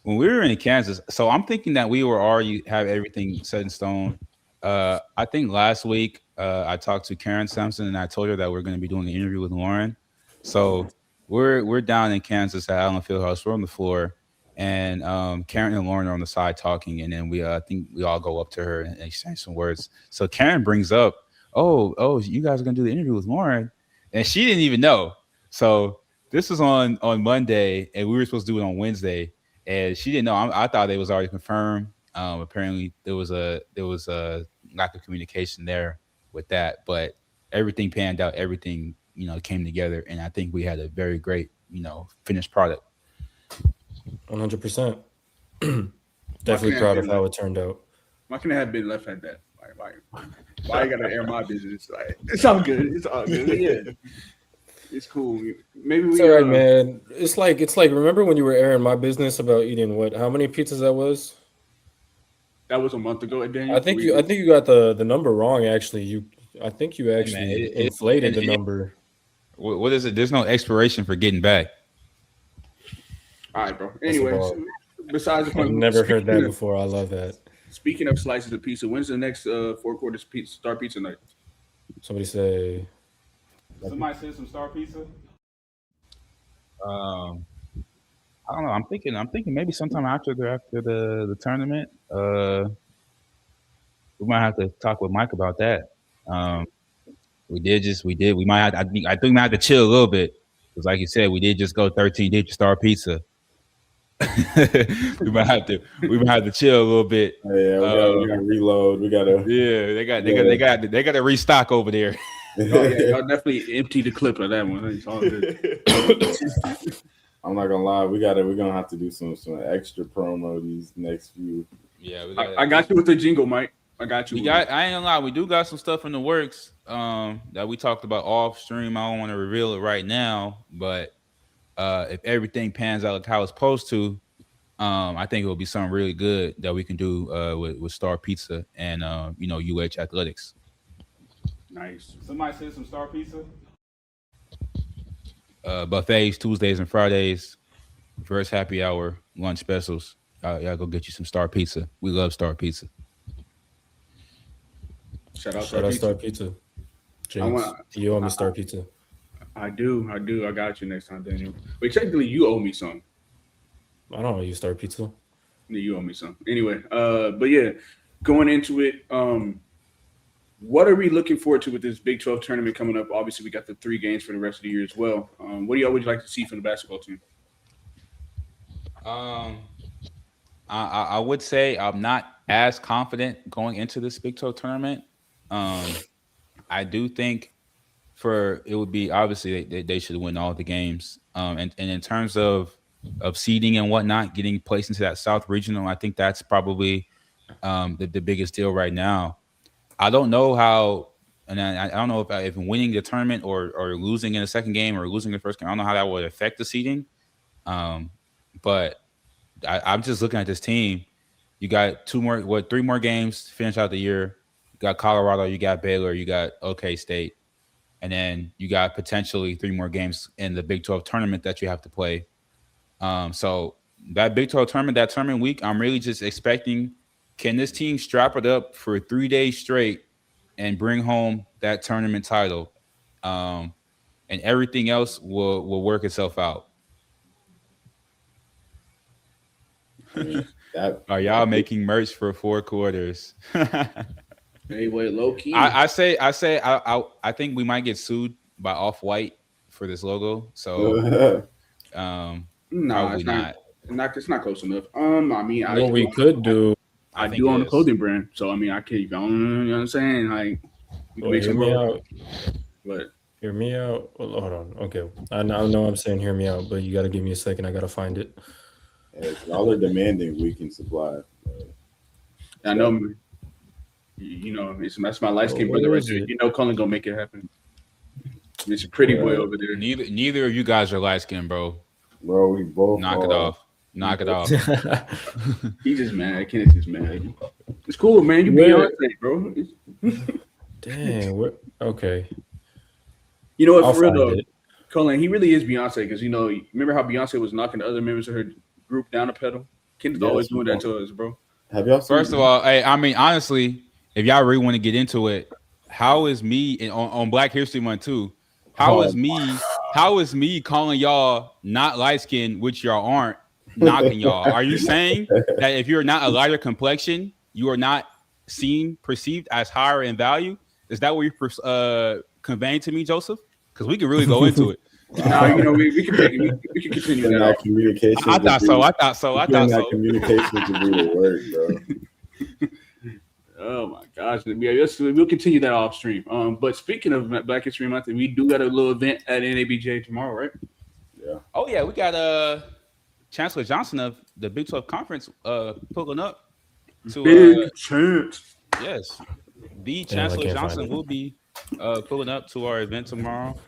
we were in Kansas, so I'm thinking that we were already have everything set in stone. I think last week I talked to Karen Sampson and I told her that we're going to be doing an interview with Lauren. So we're down in Kansas at Allen Fieldhouse. We're on the floor. And Karen and Lauren are on the side talking, and then I think we all go up to her and exchange some words. So Karen brings up, oh, you guys are gonna do the interview with Lauren, and she didn't even know. So this was on Monday, and we were supposed to do it on Wednesday, and she didn't know. I thought it was already confirmed. Apparently there was a lack of communication there with that, but everything panned out. Everything came together, and I think we had a very great finished product. 100%. Definitely proud of how it turned out. Why can't I have been left at that? Why you gotta air my business? It's all good. It's all good. Yeah, it's cool. Maybe it's all right, man. It's like remember when you were airing my business about eating what? How many pizzas that was? That was a month ago, Daniel. I think you got the number wrong. Actually, I think you actually inflated the number. What is it? There's no expiration for getting back. All right, bro. Anyways, besides the point, I've never heard that before. I love that. Speaking of slices of pizza, when's the next 4 quarters Star Pizza night? Somebody say some Star Pizza. I don't know. I'm thinking maybe sometime after the tournament. We might have to talk with Mike about that. We might have, I think we might have to chill a little bit. Because like you said, we did just go 13 deep to Star Pizza. we might have to chill a little bit. Yeah, we gotta reload. They got to restock over there. Y'all definitely empty the clip of that one. It's all good. I'm not gonna lie, we're gonna have to do some extra promo these next few Yeah, I got you with the jingle, Mike. I got you. I ain't gonna lie, we do got some stuff in the works that we talked about off stream. I don't want to reveal it right now, but if everything pans out like how it's supposed to, I think it will be something really good that we can do with Star Pizza and UH Athletics. Nice. Somebody said some Star Pizza. Buffets Tuesdays and Fridays, first happy hour lunch specials. Y'all go get you some Star Pizza. We love Star Pizza. Shout out Star Pizza. James, you owe me Star Pizza. I do. I got you next time, Daniel. But technically, you owe me some. I don't owe you Star Pizza. You owe me some. Anyway, but yeah, going into it, what are we looking forward to with this Big 12 tournament coming up? Obviously, we got the 3 games for the rest of the year as well. What would you like to see from the basketball team? I would say I'm not as confident going into this Big 12 tournament. I do think it would be obviously they should win all the games. And in terms of seeding and whatnot, getting placed into that South Regional, I think that's probably the biggest deal right now. I don't know how, and I don't know if winning the tournament or losing in the second game or losing the first game, I don't know how that would affect the seeding. But I'm just looking at this team. You got 3 more games to finish out the year. You got Colorado, you got Baylor, you got OK State, and then you got potentially 3 more games in the Big 12 tournament that you have to play. So that Big 12 tournament, that tournament week, I'm really just expecting, can this team strap it up for 3 days straight and bring home that tournament title? And everything else will work itself out. Are y'all making merch for 4 quarters? Hey, wait, low key. I think we might get sued by Off-White for this logo. So probably not. It's not close enough. I mean, What we could do. I do own a clothing brand, so I mean, I can't. You know what I'm saying? Like, we can make some more. But hear me out. Well, hold on. Okay, I know I'm saying hear me out, but you got to give me a second. I got to find it. If y'all are demanding, we can supply. I know. You know, that's my light skinned brother right there. You know, Colin gonna make it happen. It's a pretty boy over there. Neither of you guys are light skinned, bro. Bro, we both knock it off. Knock it off. He's just mad. Kenneth's just mad. It's cool, man. You Beyonce, bro. Dang. Okay. You know what? For real though, Colin, he really is Beyonce because remember how Beyonce was knocking the other members of her group down a pedal? Kenneth's always doing that to us, bro. Have y'all seen First of all, hey, I mean, honestly, if y'all really want to get into it, how is me on Black History Month too? How is me calling y'all not light skinned, which y'all aren't, knocking y'all? Are you saying that if you're not a lighter complexion, you are not perceived as higher in value? Is that what you're conveying to me, Joseph? Because we can really go into it. We can continue that. Communication. I thought so. Communication to do the work, bro. Oh my gosh, we'll continue that off stream. But speaking of Black History Month, we do got a little event at NABJ tomorrow, right? Yeah. Oh yeah, we got Chancellor Johnson of the Big 12 Conference pulling up to Big Chance. Yes, the Chancellor Johnson will be pulling up to our event tomorrow.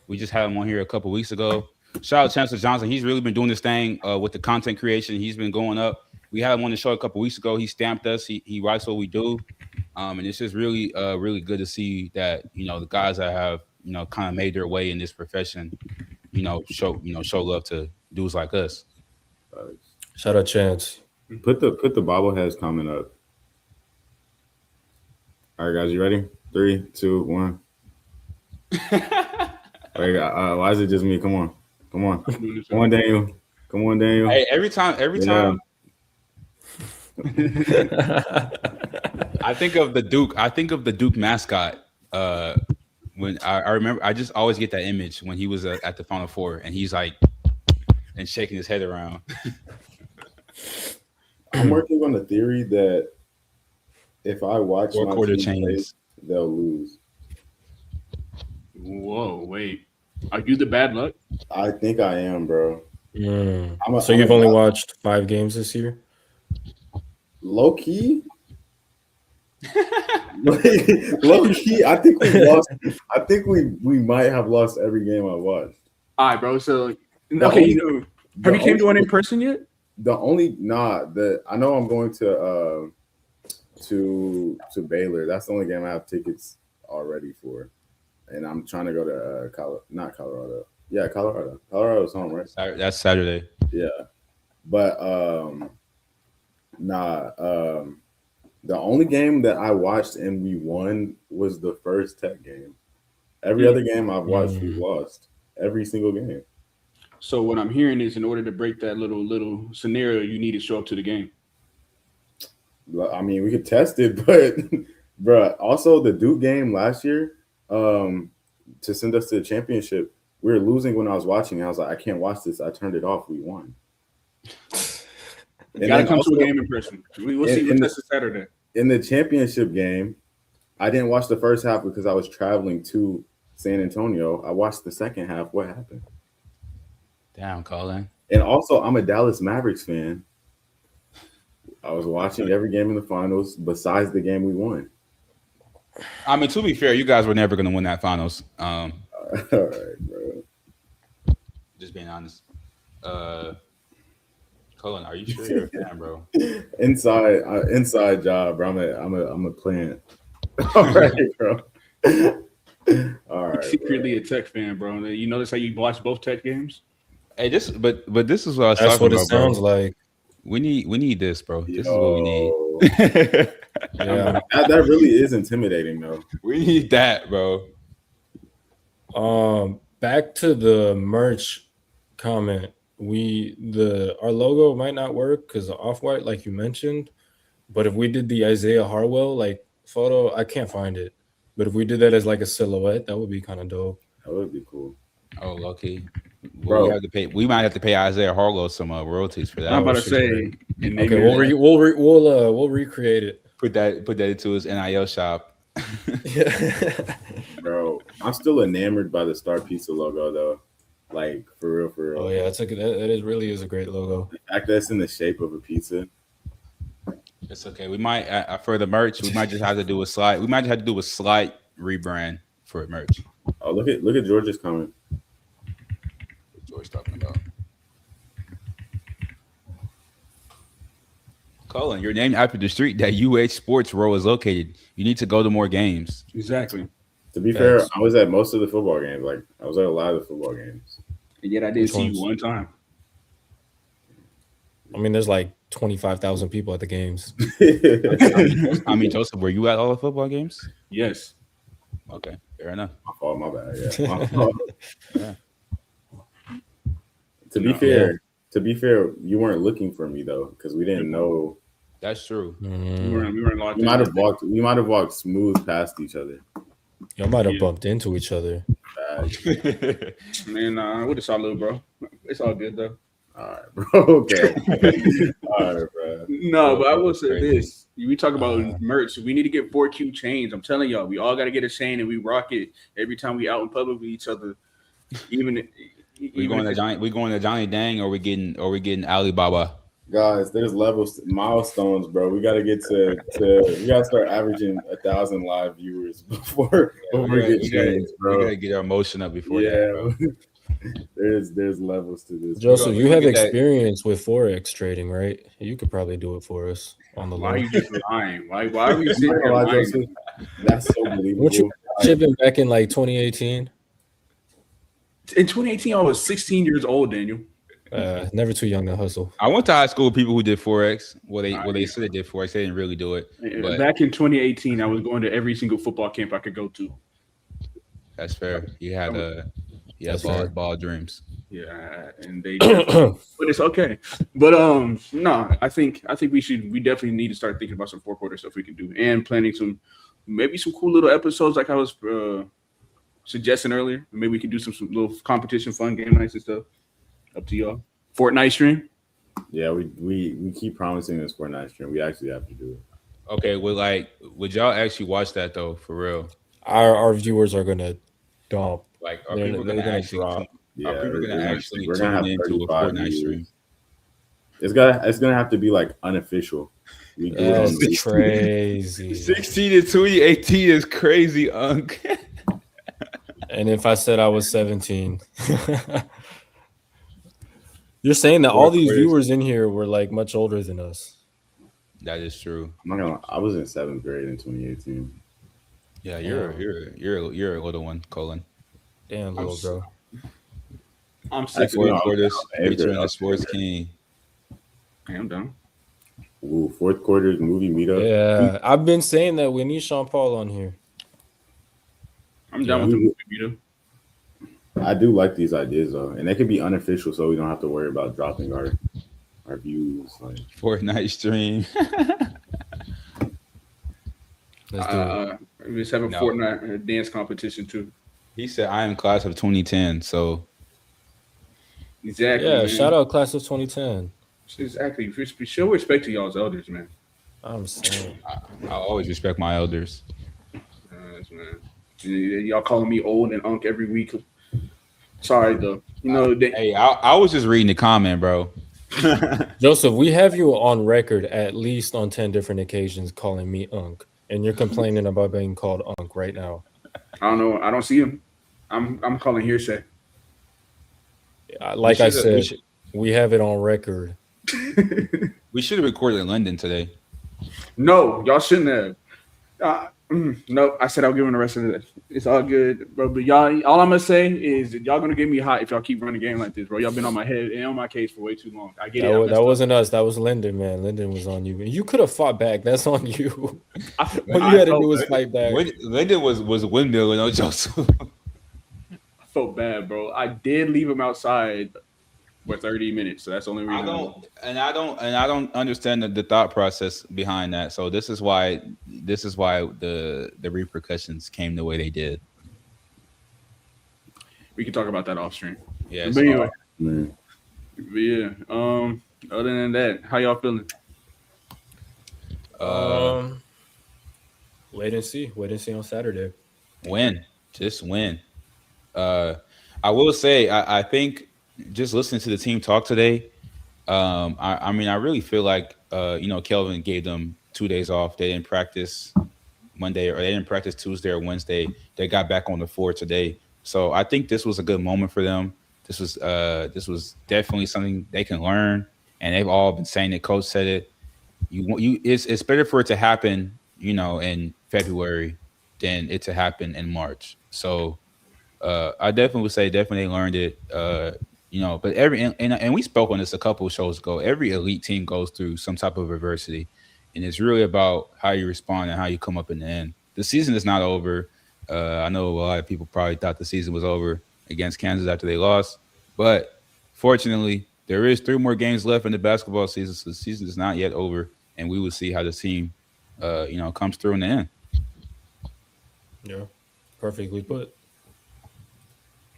We just had him on here a couple weeks ago. Shout out Chancellor Johnson. He's really been doing this thing with the content creation. He's been going up. We had him on the show a couple weeks ago. He stamped us. He writes what we do, and it's just really, really good to see that the guys that have kind of made their way in this profession, show love to dudes like us. Shout out Chance. Put the bobbleheads comment up. All right, guys, you ready? 3, 2, 1. Why is it just me? Come on, Daniel. Hey, every time. I think of the Duke mascot. When I remember, I just always get that image when he was at the Final Four and he's like and shaking his head around. I'm working on the theory that if I watch my team play, they'll lose. Whoa, wait. Are you the bad luck? I think I am, bro. So you've only watched 5 games this year? Low key. Low key, I think we lost. I think we might have lost every game I watched. All right, bro. So The okay, only- you know, have you came to one in person yet? I know I'm going to Baylor. That's the only game I have tickets already for, and I'm trying to go to not Colorado. Yeah, Colorado. Colorado's home, right? That's Saturday. Yeah, but the only game that I watched and we won was the first Tech game. Every other game I've watched, we lost. Every single game. So what I'm hearing is, in order to break that little scenario, you need to show up to the game. I mean, we could test it, but bruh, also the Duke game last year, to send us to the championship, we were losing when I was watching. I was like, I can't watch this. I turned it off. We won. You gotta come to a game in person. We'll see. We'll test it Saturday. In the championship game, I didn't watch the first half because I was traveling to San Antonio. I watched the second half. What happened? Damn, Colin. And also, I'm a Dallas Mavericks fan. I was watching every game in the finals besides the game we won. I mean, to be fair, you guys were never going to win that finals. All right, bro. Just being honest. Colin, are you sure you're a fan, bro? Inside job, bro. I'm a plant. All right, bro. All right. Secretly a Tech fan, bro. You notice how you watch both Tech games? Hey, but this is what I was That's talking what it about, sounds bro. like. We need this, bro. This is what we need. Yeah. That really is intimidating, though. We need that, bro. Back to the merch comment. Our logo might not work because of off-white, like you mentioned. But if we did the Isaiah Harwell like photo, I can't find it. But if we did that as like a silhouette, that would be kind of dope. That would be cool. Oh, lucky. Bro. We might have to pay Isaiah Harlow some royalties for that. I'm about to say. Okay, we'll recreate it. Put that into his NIL shop. Bro, I'm still enamored by the Star Pizza logo, though. Like, for real. Oh, yeah, really is a great logo. The fact that it's in the shape of a pizza. It's okay. We might for the merch. We might just have to do a slight. We might have to do a slight rebrand for merch. Oh, look at George's comment. What George talking about? Colin, you're named after the street that UH Sports Row is located. You need to go to more games. Exactly. To be fair, I was at most of the football games. Like, I was at a lot of the football games. And yet I didn't see you one time. I mean, there's like 25,000 people at the games. I mean, Joseph, were you at all the football games? Yes. Okay, fair enough. My fault, my bad. Yeah. My fault. Yeah. To be fair, you weren't looking for me though, because we didn't know. That's true. We weren't locked We in. might have walked smooth past each other. Y'all might have bumped into each other. Man, what is all little bro? It's all good though. All right, bro. Okay. All right, bro. No, but I will say Crazy. this. We talk about merch. We need to get 4Q chains. I'm telling y'all, we all got to get a chain and we rock it every time we out in public with each other. We going to Johnny Dang, or we getting Alibaba. Guys, there's levels, milestones, bro. We gotta get to we gotta start averaging 1,000 live viewers before we get changed, bro. We gotta get our emotion up before that, bro. There's levels to this. Joseph, you have get that- experience with Forex trading, right? You could probably do it for us on the Why are low. you just lying? Why are we sitting I'm not here gonna lie, lying? Joseph, that's so believable. Weren't you shipping back in like 2018? In 2018, I was 16 years old, Daniel. Never too young to hustle. I went to high school with people who did Forex. Well, they said they did Forex. They didn't really do it. But Back in 2018, I was going to every single football camp I could go to. that's fair. He had That's fair. ball dreams. Yeah, and they, but it's okay. But no, I think we definitely need to start thinking about some four-quarter stuff we can do, and planning maybe some cool little episodes like I was suggesting earlier. Maybe we can do some little competition, fun game nights and stuff. Up to y'all. Fortnite stream. Yeah, we keep promising this Fortnite stream. We actually have to do it. Okay, would y'all actually watch that though, for real? Our viewers are gonna dump. Like, are They're people gonna gonna actually? drop. Yeah, Are people gonna actually we're gonna tune have into a 35 Fortnite views. stream? It's gonna have to be like unofficial. We do it on That's the crazy. 16 to 2018 is crazy, Unc. And if I said I was 17, you're saying that all these viewers in here were like much older than us. That is true. I'm not gonna. I was in 7th grade in 2018. Yeah, you're a little one, Colin. Damn, little bro. I'm sick of Fourth it. quarters, I'm return I'm the sports king. Hey, I'm done. Ooh, fourth quarters movie meetup. Yeah, I've been saying that we need Sean Paul on here. I'm done with the movie meetup. I do like these ideas though, and they can be unofficial, so we don't have to worry about dropping our views. Like Fortnite stream. Let's do it. We just have a Fortnite dance competition too. He said, "I am class of 2010." So Exactly. Yeah, man. shout out class of 2010. Exactly. Show respect to y'all's elders, man. I'm saying. I always respect my elders. Man. Y'all calling me old and Unc every week. Sorry though. You know. Hey, I was just reading the comment, bro. Joseph, we have you on record at least on 10 different occasions calling me Unc, and you're complaining about being called Unc right now. I don't know. I don't see him. I'm calling hearsay. Like I said, we have it on record. We should have recorded in London today. No, y'all shouldn't have. No, I said I'll give him the rest of it. It's all good, bro. But y'all, all I'm gonna say is that y'all gonna get me hot if y'all keep running a game like this, bro. Y'all been on my head and on my case for way too long. I get it. That wasn't us. That was Lyndon, man. Lyndon was on you. You could have fought back. That's on you. What you had to do was fight back. Lyndon was windmilling on Joseph. I felt bad, bro. I did leave him outside for 30 minutes, so that's the only reason. I don't understand the thought process behind that. So this is why the repercussions came the way they did. We can talk about that off stream. Yeah. But anyway, man. but yeah. Other than that, how y'all feeling? Wait and see. Wait and see on Saturday. Just win. I will say, I think just listening to the team talk today, I mean, I really feel like, Kelvin gave them 2 days off. They didn't practice Monday, or they didn't practice Tuesday or Wednesday. They got back on the floor today. So I think this was a good moment for them. This was definitely something they can learn. And they've all been saying it. Coach said it. It's better for it to happen, in February than it to happen in March. So I definitely would say they learned it. But and we spoke on this a couple of shows ago. Every elite team goes through some type of adversity, and it's really about how you respond and how you come up in the end. The season is not over. I know a lot of people probably thought the season was over against Kansas after they lost, but fortunately, there is 3 more games left in the basketball season, so the season is not yet over, and we will see how the team, comes through in the end. Yeah, perfectly put.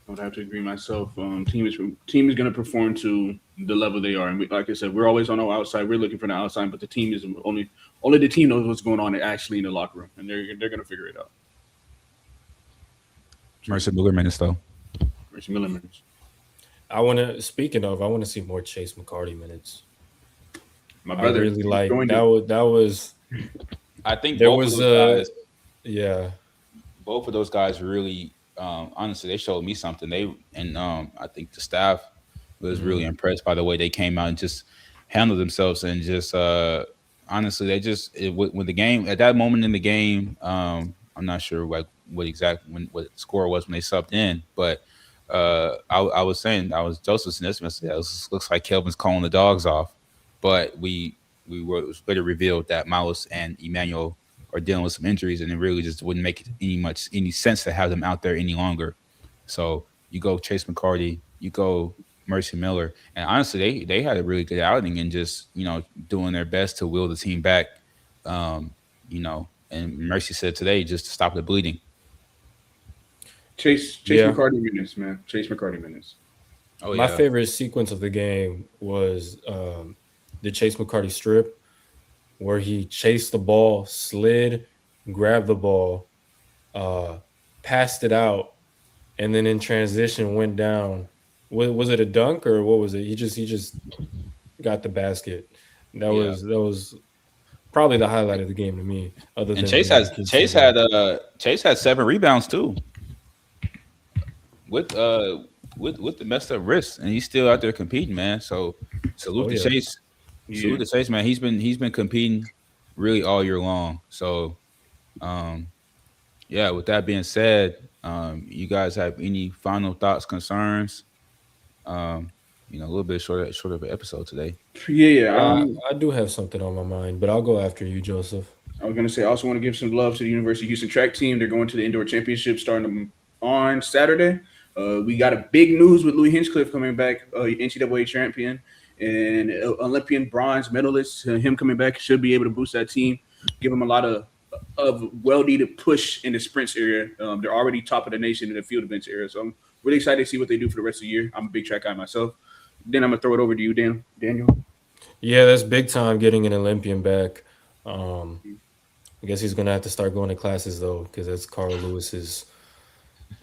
I would have to agree myself. Team is going to perform to the level they are, and like I said, we're always on the outside. We're looking for the outside, but the team is only the team knows what's going on actually in the locker room, and they're going to figure it out. Mercer Miller minutes, though. Mercer Miller minutes. I want to see more Chase McCarty minutes. My brother I really like that. That was. I think there both was of those guys, yeah. Both of those guys really, honestly, they showed me something. I think the staff was really impressed by the way they came out and just handled themselves, and just honestly, when the game at that moment in the game, I'm not sure what the score was when they subbed in, but I was Joseph Smith said, "This looks like Kelvin's calling the dogs off," but it was later revealed that Miles and Emmanuel are dealing with some injuries, and it really just wouldn't make any sense to have them out there any longer. So you go Chase McCarty, you go Mercy Miller, and honestly, they had a really good outing and just doing their best to will the team back. And Mercy said today just to stop the bleeding. Chase McCarty minutes, man. Chase McCarty minutes. Oh, My favorite sequence of the game was the Chase McCarty strip, where he chased the ball, slid, grabbed the ball, passed it out, and then in transition went down. Was it a dunk or what was it? He just got the basket. That was probably the highlight of the game to me. Other than And Chase had 7 rebounds too. With the messed up wrist, and he's still out there competing, man. So salute to Chase. Salute to Chase, man. He's been competing really all year long. So with that being said, you guys have any final thoughts, concerns? A little bit short of an episode today. I do have something on my mind, but I'll go after you, Joseph. I was going to say, I also want to give some love to the University of Houston track team. They're going to the indoor championship starting on Saturday. We got a big news with Louis Hinchcliffe coming back, NCAA champion and Olympian bronze medalist. Him coming back should be able to boost that team, give them a lot of well-needed push in the sprints area. They're already top of the nation in the field events area. So I'm really excited to see what they do for the rest of the year. I'm a big track guy myself. Then I'm going to throw it over to you, Daniel. Yeah, that's big time getting an Olympian back. I guess he's going to have to start going to classes, though, because that's Carl Lewis's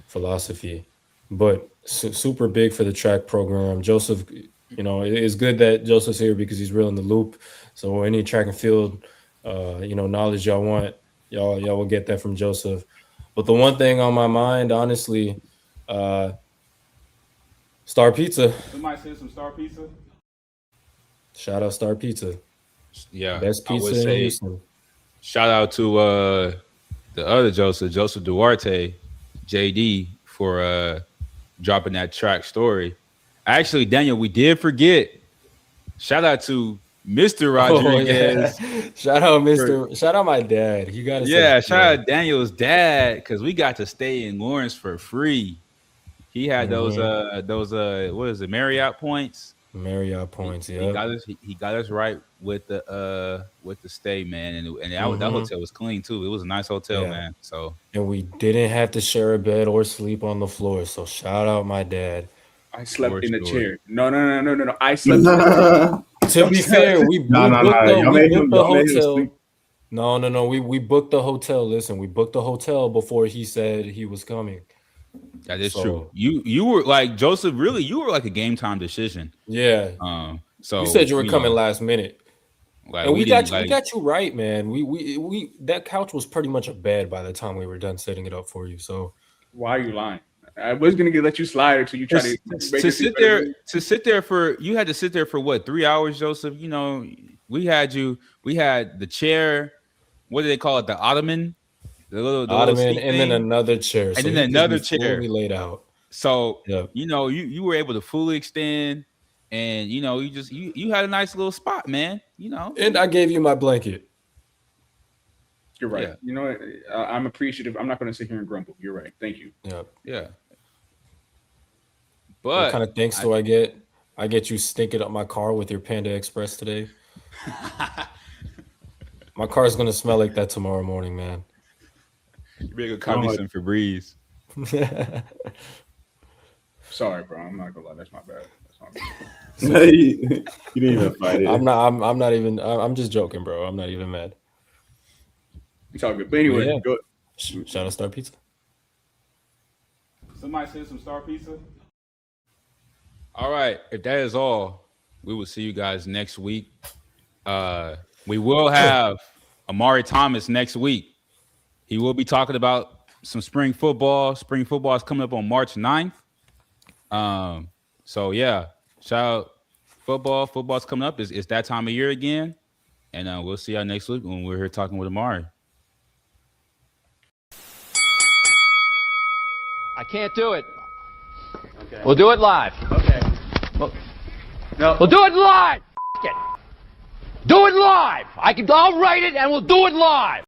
philosophy. But super big for the track program. Joseph, it's good that Joseph's here because he's real in the loop. So any track and field, knowledge y'all want, y'all will get that from Joseph. But the one thing on my mind, honestly, Star Pizza. Somebody said some Star Pizza. Shout out Star Pizza. Yeah, best pizza in Houston. Shout out to the other Joseph Duarte, JD, for dropping that track story. Actually, Daniel, we did forget. Shout out to Mr. Rodriguez. Shout out my dad. You gotta shout out Daniel's dad, because we got to stay in Lawrence for free. He had those what is it, Marriott points? Marriott points, yeah. He got us right with the stay, man, and that hotel was clean too. It was a nice hotel, man. So, and we didn't have to share a bed or sleep on the floor. So shout out my dad. I slept in the chair. No. I slept in the chair. To be fair, we booked the hotel. No. We booked the hotel. Listen, we booked the hotel before he said he was coming. That is true. You were like, Joseph, really, you were like a game time decision. Yeah. So you said you were coming last minute. Like, and we got you right, man. We that couch was pretty much a bed by the time we were done setting it up for you. So why are you lying? I was gonna let you slide until you try to sit there. To sit there for you had to sit there for what, 3 hours, Joseph? We had the chair. What do they call it? The ottoman. The ottoman, and then another chair. And then another chair. We laid out. So you were able to fully extend, and you had a nice little spot, man. And I gave you my blanket. You're right. Yeah. I'm appreciative. I'm not going to sit here and grumble. You're right. Thank you. Yeah. But what kind of thanks do I get? I get you stinking up my car with your Panda Express today. My car's going to smell like that tomorrow morning, man. You better go copy some Febreze. Sorry, bro. I'm not gonna lie. That's my bad. You didn't even fight it. I'm not even. I'm just joking, bro. I'm not even mad. It's all good. But anyway, go. Shout out Star Pizza. Somebody said some Star Pizza. All right. If that is all, we will see you guys next week. We will have Amari Thomas next week. He will be talking about some spring football. Spring football is coming up on March 9th. So yeah, shout out football. Football's coming up. It's that time of year again. And we'll see y'all next week when we're here talking with Amari. I can't do it. Okay. We'll do it live. Okay. We'll do it live. F it. Do it live. I'll write it and we'll do it live.